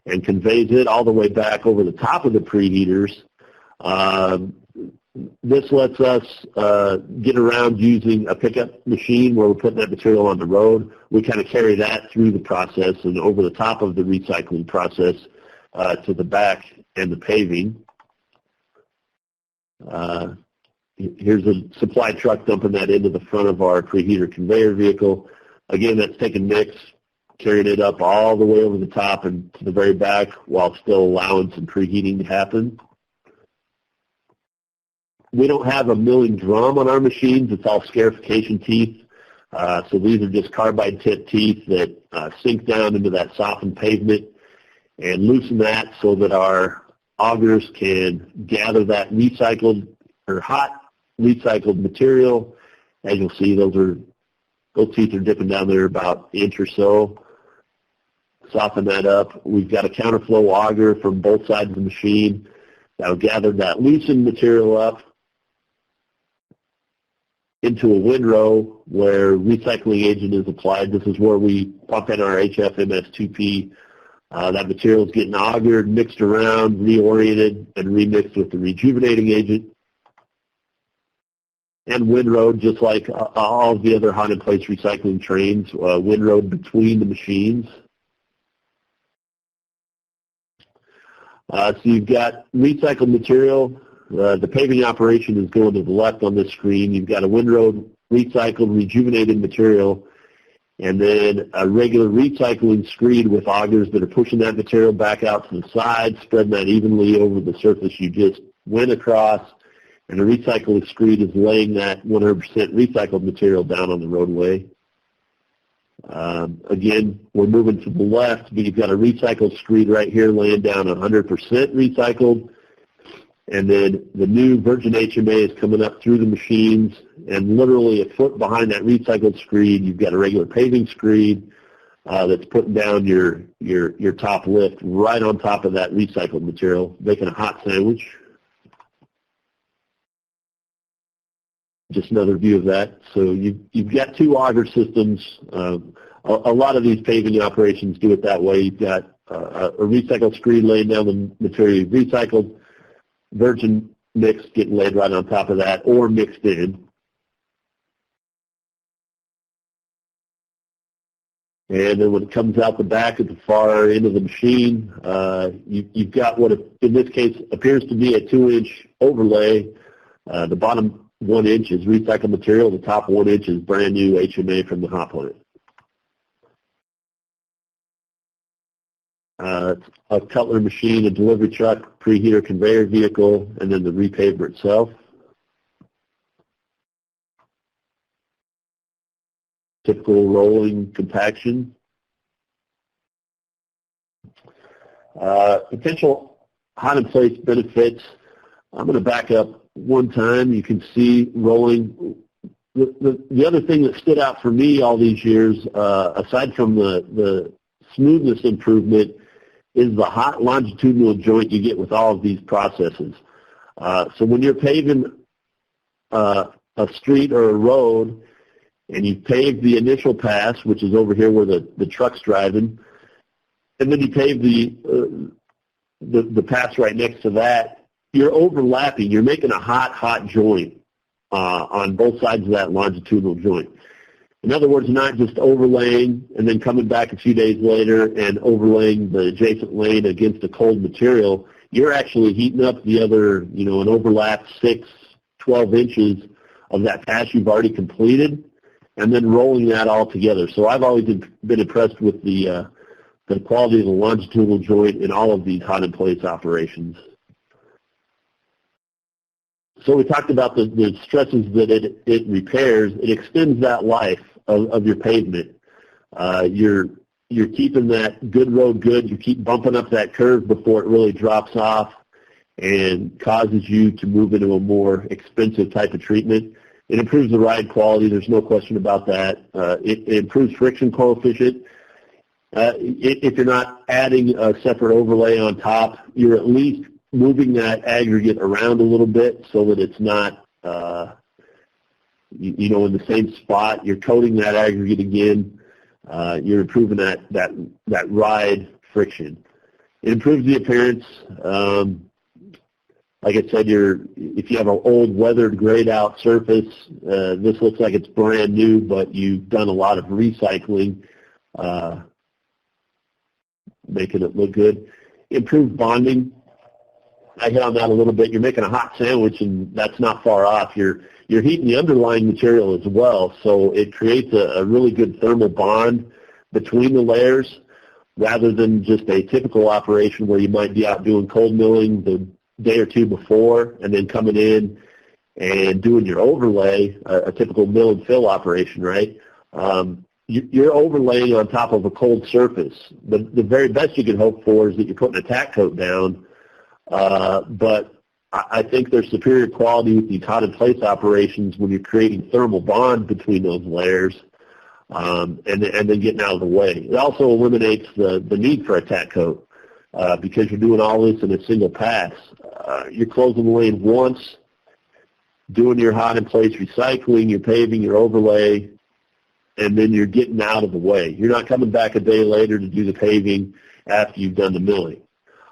and conveys it all the way back over the top of the preheaters. This lets us get around using a pickup machine where we're putting that material on the road. We kind of carry that through the process and over the top of the recycling process to the back and the paving. Here's a supply truck dumping that into the front of our preheater conveyor vehicle. Again, that's taking mix, carrying it up all the way over the top and to the very back while still allowing some preheating to happen. We don't have a milling drum on our machines. It's all scarification teeth. So these are just carbide tip teeth that sink down into that softened pavement and loosen that so that our augers can gather that recycled or hot recycled material. As you'll see, those teeth are dipping down there about an inch or so. Soften that up. We've got a counterflow auger from both sides of the machine that will gather that loosened material up into a windrow where recycling agent is applied. This is where we pump in our HFMS2P. That material is getting augered, mixed around, reoriented, and remixed with the rejuvenating agent. And windrowed, just like all of the other hot in place recycling trains, windrowed between the machines. So you've got recycled material. The paving operation is going to the left on this screen. You've got a windrowed, recycled, rejuvenated material, and then a regular recycling screed with augers that are pushing that material back out to the side, spreading that evenly over the surface you just went across, and the recycling screed is laying that 100% recycled material down on the roadway. Again, we're moving to the left, but you've got a recycled screed right here laying down 100% recycled, and then the new virgin HMA is coming up through the machines, and literally a foot behind that recycled screed, you've got a regular paving screed that's putting down your top lift right on top of that recycled material, making a hot sandwich. Just another view of that. So you've got two auger systems. A lot of these paving operations do it that way. You've got a recycled screed laying down the material you've recycled, virgin mix getting laid right on top of that or mixed in. And then when it comes out the back at the far end of the machine, you've got what in this case appears to be a 2-inch overlay. The bottom 1 inch is recycled material. The top 1 inch is brand new HMA from the hot plant. A cutler machine, a delivery truck, preheater conveyor vehicle, and then the repaver itself. Typical rolling compaction. Potential hot in place benefits. I'm going to back up one time. You can see rolling. The other thing that stood out for me all these years, aside from the smoothness improvement, is the hot longitudinal joint you get with all of these processes. So when you're paving a street or a road, and you pave the initial pass, which is over here where the truck's driving, and then you pave the pass right next to that, you're overlapping. You're making a hot joint on both sides of that longitudinal joint. In other words, not just overlaying and then coming back a few days later and overlaying the adjacent lane against a cold material. You're actually heating up the other, an overlap 12 inches of that pass you've already completed, and then rolling that all together. So I've always been impressed with the quality of the longitudinal joint in all of these hot in place operations. So we talked about the stresses that it repairs. It extends that life of your pavement. You're keeping that good road good. You keep bumping up that curve before it really drops off and causes you to move into a more expensive type of treatment. It improves the ride quality. There's no question about that. It improves friction coefficient. If you're not adding a separate overlay on top, you're at least moving that aggregate around a little bit so that it's not, in the same spot. You're coating that aggregate again. You're improving that ride friction. It improves the appearance. Like I said, if you have an old weathered grayed out surface, this looks like it's brand new, but you've done a lot of recycling, making it look good. Improved bonding. I hit on that a little bit. You're making a hot sandwich, and that's not far off. You're heating the underlying material as well, so it creates a really good thermal bond between the layers rather than just a typical operation where you might be out doing cold milling the day or two before and then coming in and doing your overlay, a typical mill and fill operation, right? you're overlaying on top of a cold surface. The very best you can hope for is that you're putting a tack coat down, but I think there's superior quality with these hot-in-place operations when you're creating thermal bond between those layers and then getting out of the way. It also eliminates the need for a tack coat because you're doing all this in a single pass. You're closing the lane once, doing your hot-in-place recycling, your paving, your overlay, and then you're getting out of the way. You're not coming back a day later to do the paving after you've done the milling.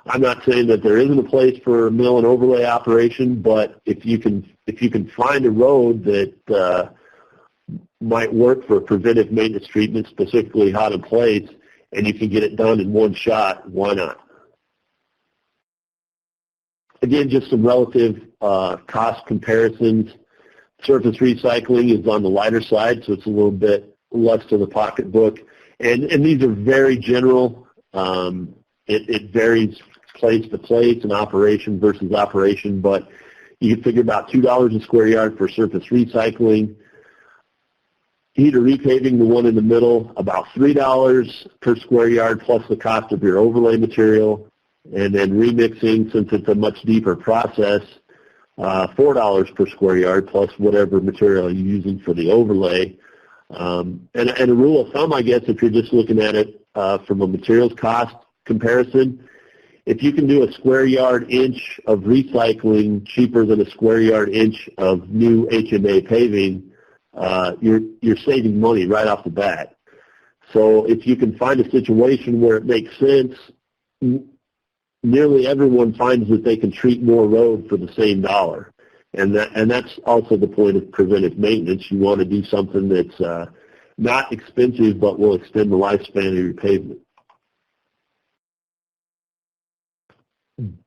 I'm not saying that there isn't a place for a mill and overlay operation, but if you can find a road that might work for preventive maintenance treatment, specifically hot in place, and you can get it done in one shot, why not? Again, just some relative cost comparisons. Surface recycling is on the lighter side, so it's a little bit less to the pocketbook. And these are very general. It varies place to place and operation versus operation, but you can figure about $2 a square yard for surface recycling. HIR repaving, the one in the middle, about $3 per square yard plus the cost of your overlay material. And then remixing, since it's a much deeper process, $4 per square yard plus whatever material you're using for the overlay. And a rule of thumb, I guess, if you're just looking at it from a materials cost comparison, if you can do a square yard inch of recycling cheaper than a square yard inch of new HMA paving, you're saving money right off the bat. So if you can find a situation where it makes sense, nearly everyone finds that they can treat more road for the same dollar. And that's also the point of preventive maintenance. You want to do something that's not expensive but will extend the lifespan of your pavement.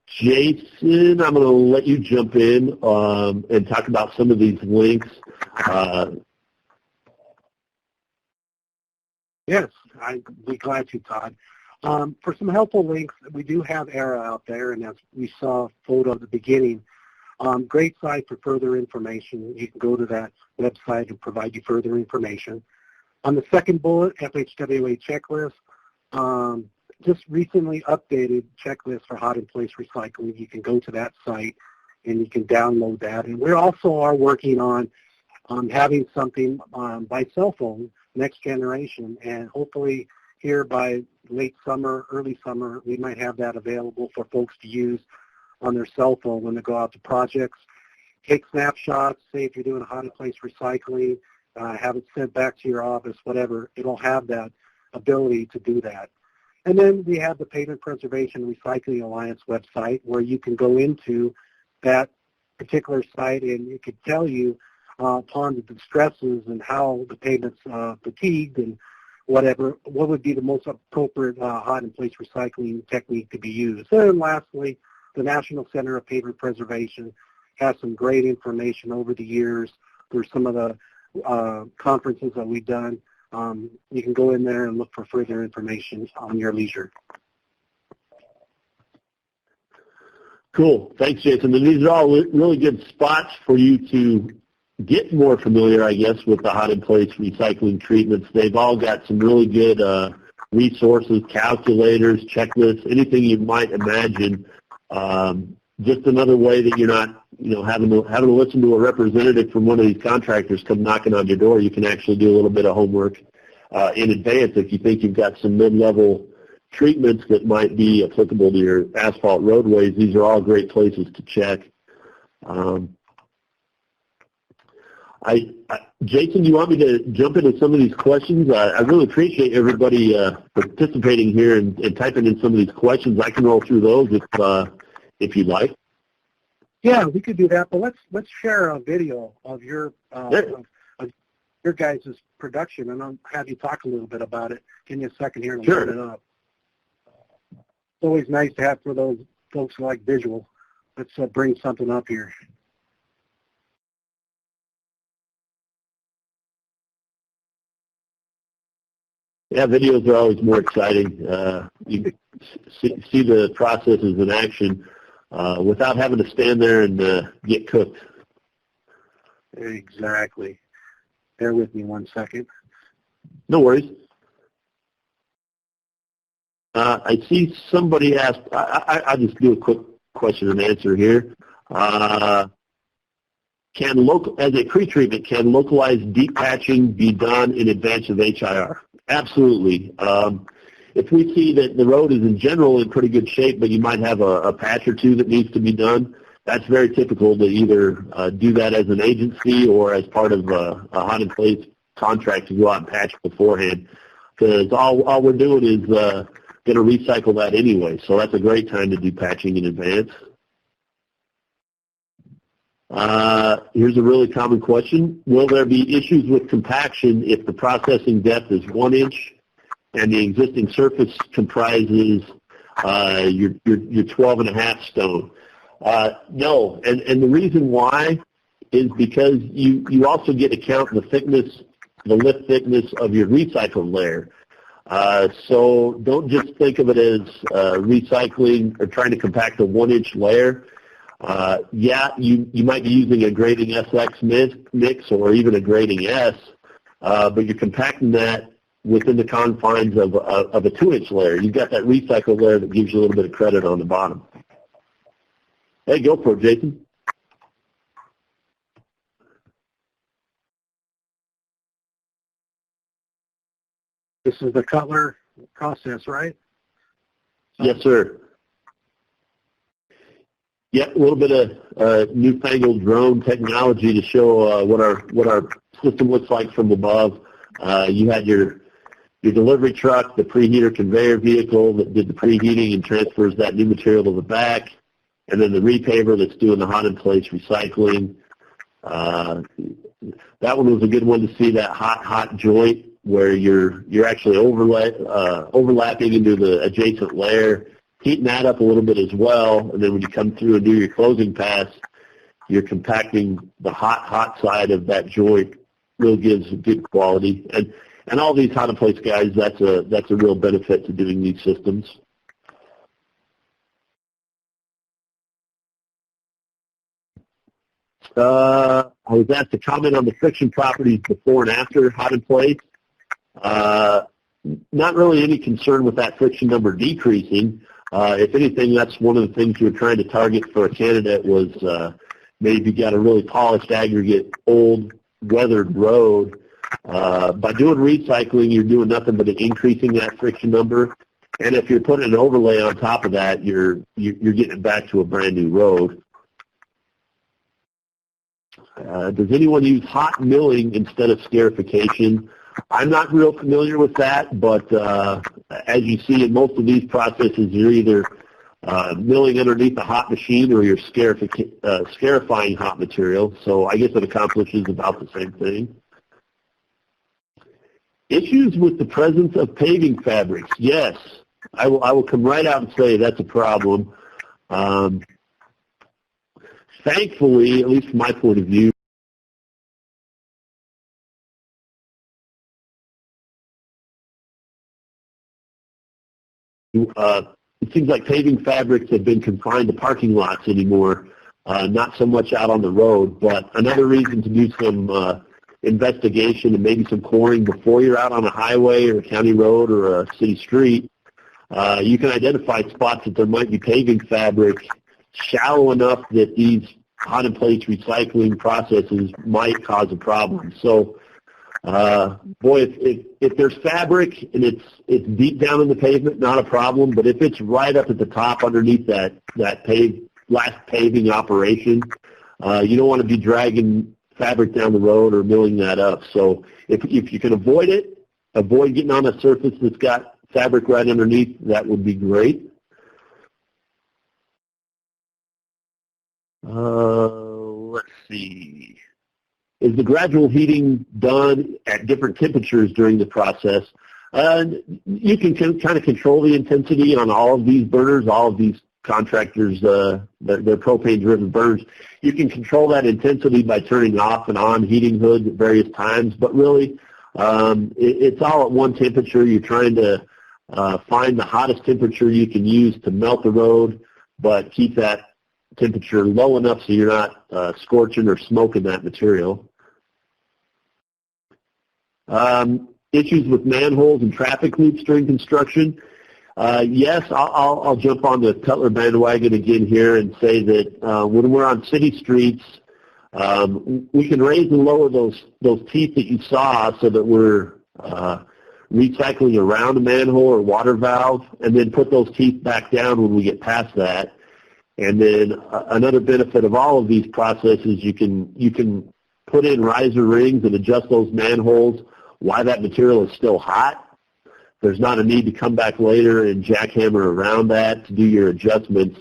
Jason, I'm going to let you jump in and talk about some of these links. Yes, I'd be glad to, Todd. For some helpful links, we do have ERA out there, and as we saw a photo at the beginning, great site for further information. You can go to that website and provide you further information. On the second bullet, FHWA checklist, just recently updated checklist for hot-in-place recycling. You can go to that site and you can download that. And we also are working on having something by cell phone, next generation, and hopefully here by late summer, early summer, we might have that available for folks to use on their cell phone when they go out to projects. Take snapshots, say if you're doing hot-in-place recycling, have it sent back to your office, whatever. It'll have that ability to do that. And then we have the Pavement Preservation Recycling Alliance website where you can go into that particular site and it could tell you upon the stresses and how the pavement's fatigued and whatever, what would be the most appropriate hot-in-place recycling technique to be used. And lastly, the National Center of Pavement Preservation has some great information over the years. There's some of the conferences that we've done. You can go in there and look for further information on your leisure. Cool. Thanks, Jason. And these are all really good spots for you to get more familiar, I guess, with the hot-in-place recycling treatments. They've all got some really good resources, calculators, checklists, anything you might imagine. Just another way that you're not, having to listen to a representative from one of these contractors come knocking on your door. You can actually do a little bit of homework in advance if you think you've got some mid-level treatments that might be applicable to your asphalt roadways. These are all great places to check. Jason, do you want me to jump into some of these questions? I really appreciate everybody participating here and typing in some of these questions. I can roll through those if you'd like. Yeah, we could do that, but let's share a video of your guys' production, and I'll have you talk a little bit about it. Give me a second here and Sure. load it up. It's always nice to have for those folks who like visual. Let's bring something up here. Yeah, videos are always more exciting. You see the processes in action without having to stand there and get cooked. Exactly. Bear with me one second. No worries. I see somebody asked, I'll just do a quick question and answer here. As a pre-treatment, can localized deep patching be done in advance of HIR? Absolutely. If we see that the road is in general in pretty good shape, but you might have a patch or two that needs to be done, that's very typical to either do that as an agency or as part of a hot in place contract to go out and patch beforehand. Because all we're doing is going to recycle that anyway, so that's a great time to do patching in advance. Here's a really common question. Will there be issues with compaction if the processing depth is 1 inch and the existing surface comprises your 12.5 stone? No, and the reason why is because you also get to count the thickness, the lift thickness of your recycled layer. So don't just think of it as recycling or trying to compact a 1 inch layer. Yeah, you might be using a grading SX mix or even a grading S, but you're compacting that within the confines of a 2 inch layer. You've got that recycled layer that gives you a little bit of credit on the bottom. Hey, go for it, Jason. This is the Cutler process, right? Yes, sir. Yep, a little bit of newfangled drone technology to show what our system looks like from above. You had your delivery truck, the preheater conveyor vehicle that did the preheating and transfers that new material to the back, and then the repaver that's doing the hot in place recycling. That one was a good one to see, that hot joint where you're actually overlapping into the adjacent layer, heating that up a little bit as well, and then when you come through and do your closing pass, you're compacting the hot side of that joint. Really gives good quality, and all these hot in place guys, that's a real benefit to doing these systems. I was asked to comment on the friction properties before and after hot in place. Not really any concern with that friction number decreasing. If anything, that's one of the things you were trying to target for a candidate was maybe got a really polished aggregate, old, weathered road. By doing recycling, you're doing nothing but increasing that friction number. And if you're putting an overlay on top of that, you're getting it back to a brand new road. Does anyone use hot milling instead of scarification? I'm not real familiar with that, but as you see in most of these processes, you're either milling underneath a hot machine or you're scarifying hot material. So I guess it accomplishes about the same thing. Issues with the presence of paving fabrics. Yes, I will come right out and say that's a problem. Thankfully, at least from my point of view, it seems like paving fabrics have been confined to parking lots anymore, not so much out on the road. But another reason to do some investigation and maybe some coring before you're out on a highway or a county road or a city street, you can identify spots that there might be paving fabric shallow enough that these hot in place recycling processes might cause a problem. So boy, if there's fabric and it's deep down in the pavement, not a problem. But if it's right up at the top underneath that last paving operation, you don't want to be dragging fabric down the road or milling that up. So if you can avoid it, avoid getting on a surface that's got fabric right underneath, that would be great. Let's see. Is the gradual heating done at different temperatures during the process? You can kind of control the intensity on all of these burners, all of these contractors, they're propane-driven burners. You can control that intensity by turning off and on heating hoods at various times, but really it's all at one temperature. You're trying to find the hottest temperature you can use to melt the road, but keep that temperature low enough so you're not scorching or smoking that material. issues with manholes and traffic loops during construction. Yes, I'll jump on the Cutler bandwagon again here and say that when we're on city streets, we can raise and lower those teeth that you saw so that we're recycling around a manhole or water valve, and then put those teeth back down when we get past that. And then another benefit of all of these processes, you can put in riser rings and adjust those manholes while that material is still hot. There's not a need to come back later and jackhammer around that to do your adjustments.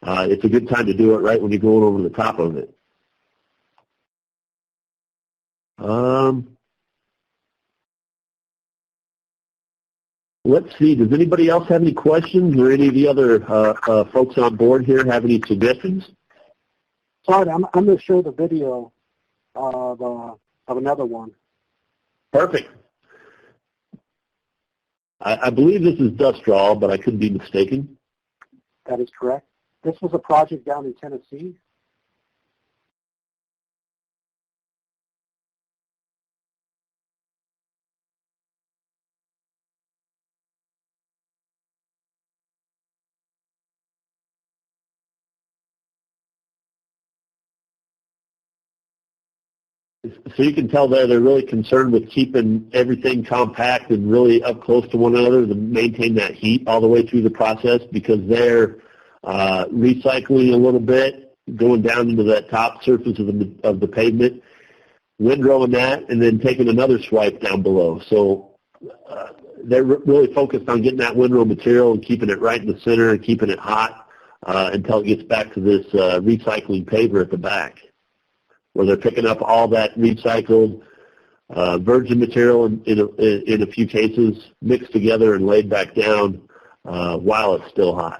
It's a good time to do it right when you're going over the top of it. Let's see, does anybody else have any questions, or any of the other folks on board here have any suggestions? Sorry, I'm going to show the video of another one. Perfect. I believe this is Dustrol, but I could be mistaken. That is correct. This was a project down in Tennessee. So you can tell there they're really concerned with keeping everything compact and really up close to one another to maintain that heat all the way through the process, because they're recycling a little bit, going down into that top surface of the pavement, windrowing that, and then taking another swipe down below. So they're really focused on getting that windrow material and keeping it right in the center and keeping it hot until it gets back to this recycling paver at the back, where they're picking up all that recycled virgin material in a few cases, mixed together and laid back down while it's still hot.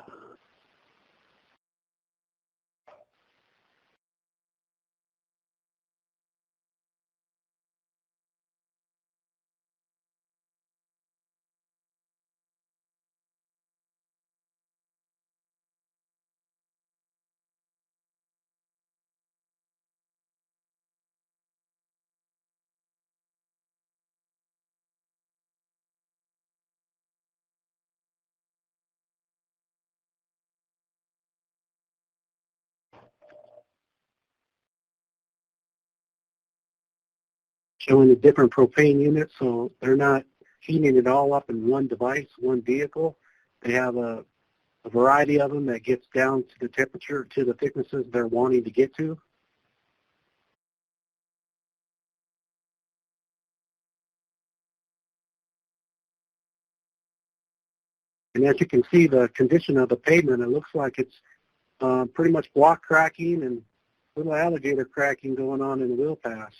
Showing the different propane units, so they're not heating it all up in one device, one vehicle. They have a variety of them that gets down to the temperature, to the thicknesses they're wanting to get to. And as you can see, the condition of the pavement, it looks like it's pretty much block cracking and little alligator cracking going on in the wheel pass.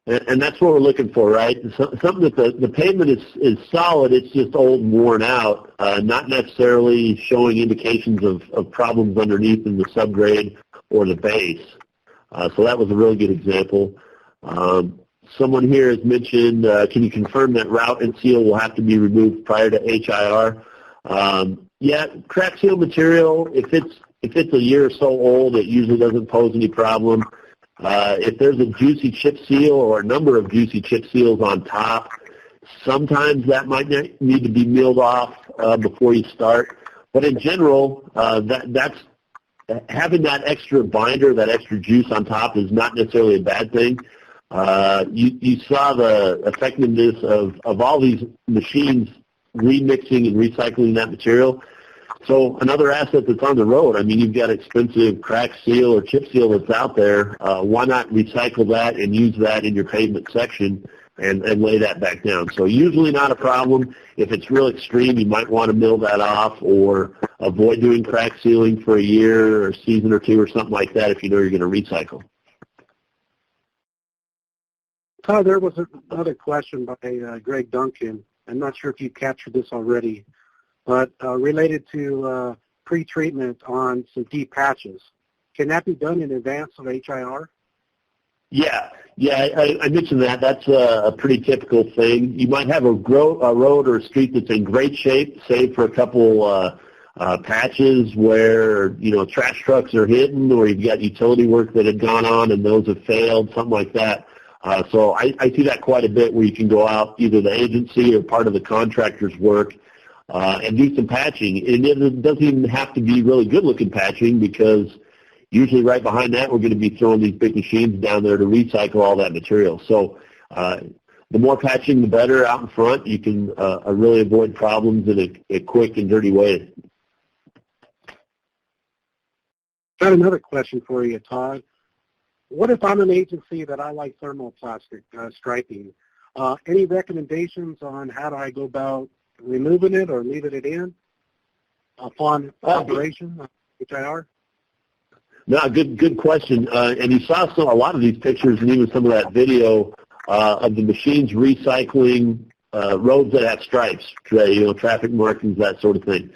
And that's what we're looking for, right? Something that the pavement is solid, it's just old and worn out, not necessarily showing indications of problems underneath in the subgrade or the base. So that was a really good example. Someone here has mentioned, can you confirm that route and seal will have to be removed prior to HIR? Yeah, crack seal material, if it's a year or so old, it usually doesn't pose any problem. If there's a juicy chip seal or a number of juicy chip seals on top, sometimes that might need to be milled off before you start. But in general, that's having that extra binder, that extra juice on top is not necessarily a bad thing. You saw the effectiveness of all these machines remixing and recycling that material. So another asset that's on the road, I mean, you've got expensive crack seal or chip seal that's out there. Why not recycle that and use that in your pavement section and lay that back down? So usually not a problem. If it's real extreme, you might want to mill that off or avoid doing crack sealing for a year or a season or two or something like that if you know you're going to recycle. There was another question by Greg Duncan. I'm not sure if you captured this already, but related to pre-treatment on some deep patches. Can that be done in advance of HIR? Yeah, I mentioned that. That's a pretty typical thing. You might have a road or a street that's in great shape, save for a couple patches where, trash trucks are hidden or you've got utility work that had gone on and those have failed, something like that. So I see that quite a bit where you can go out, either the agency or part of the contractor's work, and do some patching. And it doesn't even have to be really good-looking patching, because usually right behind that we're going to be throwing these big machines down there to recycle all that material. So the more patching, the better out in front. You can really avoid problems in a quick and dirty way. Got another question for you, Todd. What if I'm an agency that I like thermoplastic striping? Any recommendations on how do I go about removing it or leaving it in upon operation, HIR? No, good question. And you saw a lot of these pictures and even some of that video of the machines recycling roads that have stripes, traffic markings, that sort of thing.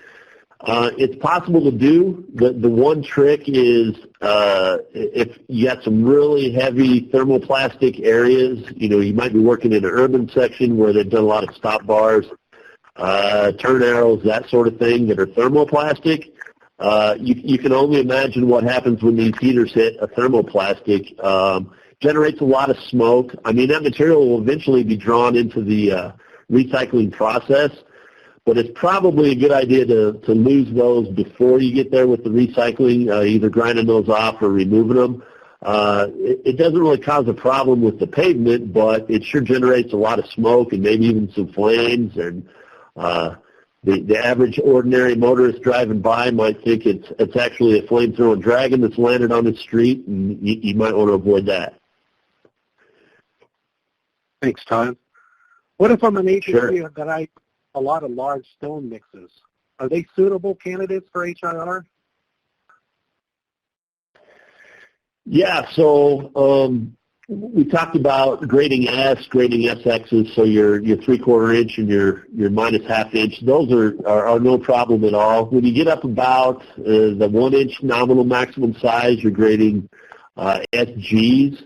It's possible to do. The one trick is if you got some really heavy thermoplastic areas, you might be working in an urban section where they've done a lot of stop bars, turn arrows, that sort of thing that are thermoplastic. You can only imagine what happens when these heaters hit a thermoplastic. Generates a lot of smoke. I mean, that material will eventually be drawn into the recycling process, but it's probably a good idea to lose those before you get there with the recycling, either grinding those off or removing them. It doesn't really cause a problem with the pavement, but it sure generates a lot of smoke and maybe even some flames. And the average ordinary motorist driving by might think it's actually a flame-throwing dragon that's landed on the street, and you might want to avoid that. Thanks, Todd. What if I'm an agency Sure. that I a lot of large stone mixes? Are they suitable candidates for HIR? Yeah, so we talked about grading S, grading SXs, so your 3/4 inch and your -1/2 inch. Those are no problem at all. When you get up about the 1 inch nominal maximum size, you're grading SGs.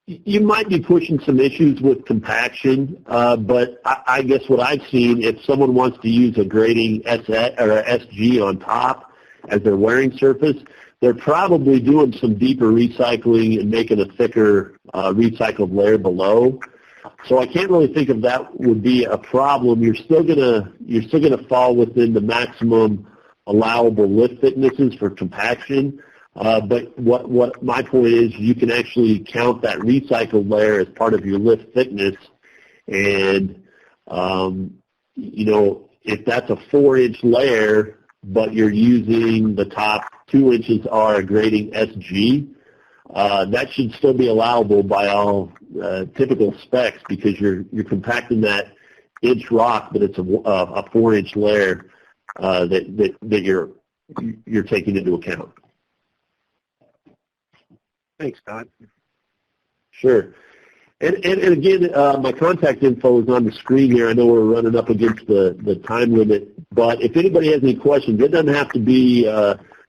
You might be pushing some issues with compaction, but I guess what I've seen, if someone wants to use a grading SG on top as their wearing surface, they're probably doing some deeper recycling and making a thicker recycled layer below. So I can't really think of that would be a problem. You're still gonna fall within the maximum allowable lift thicknesses for compaction. But what my point is, you can actually count that recycled layer as part of your lift thickness, and if that's a 4-inch layer, but you're using the top 2 inches are a grading SG, that should still be allowable by all typical specs, because you're compacting that inch rock, but it's a 4-inch layer that you're taking into account. Thanks, Todd. Sure. And again, my contact info is on the screen here. I know we're running up against the time limit, but if anybody has any questions, it doesn't have to be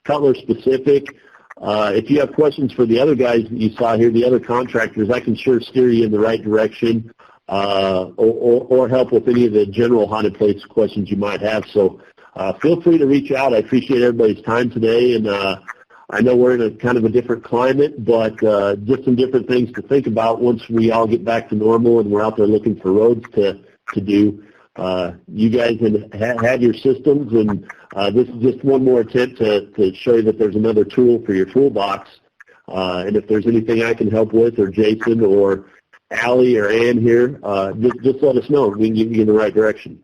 Cutler specific. If you have questions for the other guys that you saw here, the other contractors, I can sure steer you in the right direction, or help with any of the general haunted place questions you might have. So feel free to reach out. I appreciate everybody's time today, and I know we're in a kind of a different climate, but just some different things to think about once we all get back to normal and we're out there looking for roads to do. You guys have had your systems, and this is just one more attempt to show you that there's another tool for your toolbox. And if there's anything I can help with, or Jason or Allie or Ann here, just let us know. We can get you in the right direction.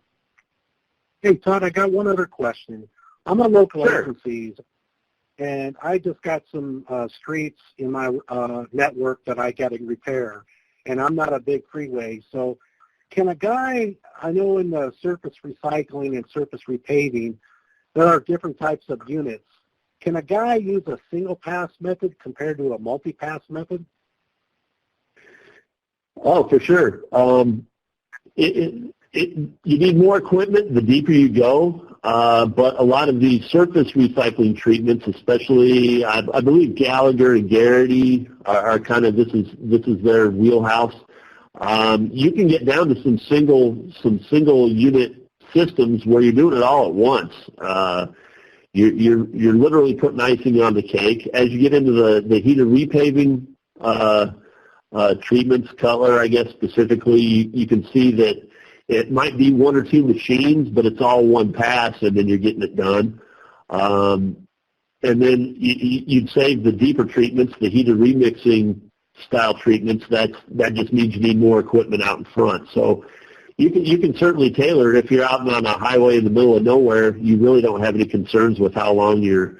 Hey, Todd, I got one other question. I'm a local Sure. agency, and I just got some streets in my network that I got to repair, and I'm not a big freeway. So can a guy, I know in the surface recycling and surface repaving, there are different types of units. Can a guy use a single-pass method compared to a multi-pass method? Oh, for sure. You need more equipment the deeper you go, but a lot of these surface recycling treatments, especially I believe Gallagher and Garrity are kind of, this is their wheelhouse. You can get down to some single unit systems where you're doing it all at once. You're literally putting icing on the cake. As you get into the heater repaving treatments, Cutler, I guess specifically, you can see that it might be one or two machines, but it's all one pass, and then you're getting it done. And then you'd save the deeper treatments, the heated remixing style treatments. That just means you need more equipment out in front. So you can certainly tailor it. If you're out on a highway in the middle of nowhere, you really don't have any concerns with how long your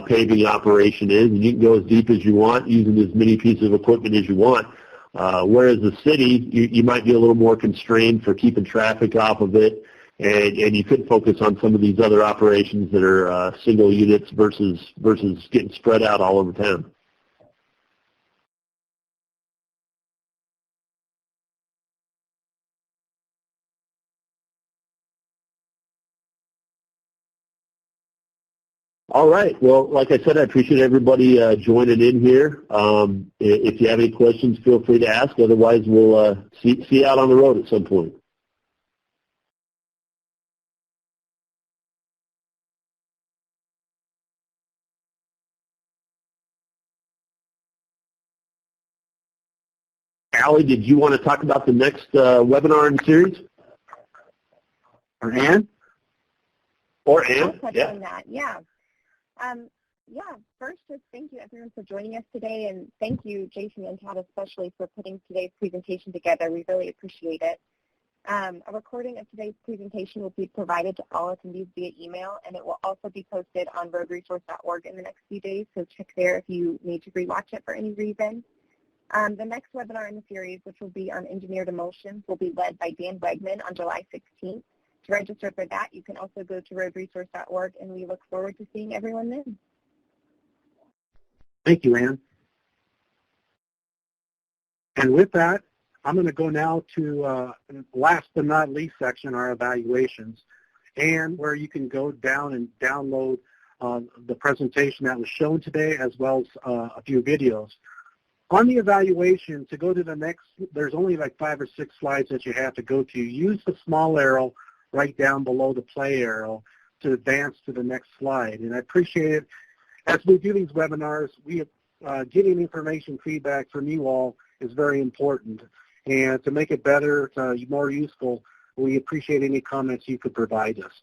paving operation is, and you can go as deep as you want using as many pieces of equipment as you want. Whereas the city, you might be a little more constrained for keeping traffic off of it, and you could focus on some of these other operations that are single units versus getting spread out all over town. All right. Well, like I said, I appreciate everybody joining in here. If you have any questions, feel free to ask. Otherwise, we'll see you out on the road at some point. Allie, did you want to talk about the next webinar in the series? Or Ann? Or Ann? I'll touch on that, yeah. First, just thank you everyone for joining us today, and thank you, Jason and Todd, especially for putting today's presentation together. We really appreciate it. A recording of today's presentation will be provided to all attendees via email, and it will also be posted on roadresource.org in the next few days, so check there if you need to rewatch it for any reason. The next webinar in the series, which will be on engineered emulsions, will be led by Dan Wegman on July 16th. To register for that, you can also go to roadresource.org, and we look forward to seeing everyone then. Thank you, Ann. And with that, I'm going to go now to last but not least section, our evaluations, and where you can go down and download the presentation that was shown today, as well as a few videos. On the evaluation, to go to the next, there's only like 5 or 6 slides that you have to go to. Use the small arrow right down below the play arrow to advance to the next slide. And I appreciate it. As we do these webinars, getting information feedback from you all is very important. And to make it better, more useful, we appreciate any comments you could provide us.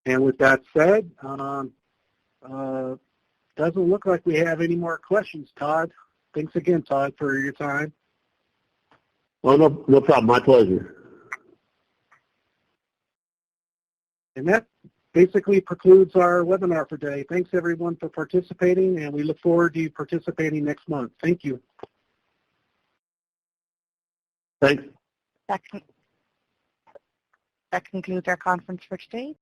And with that said, doesn't look like we have any more questions, Todd. Thanks again, Todd, for your time. Well, no problem. My pleasure. And that basically concludes our webinar for today. Thanks, everyone, for participating, and we look forward to you participating next month. Thank you. Thanks. That concludes our conference for today.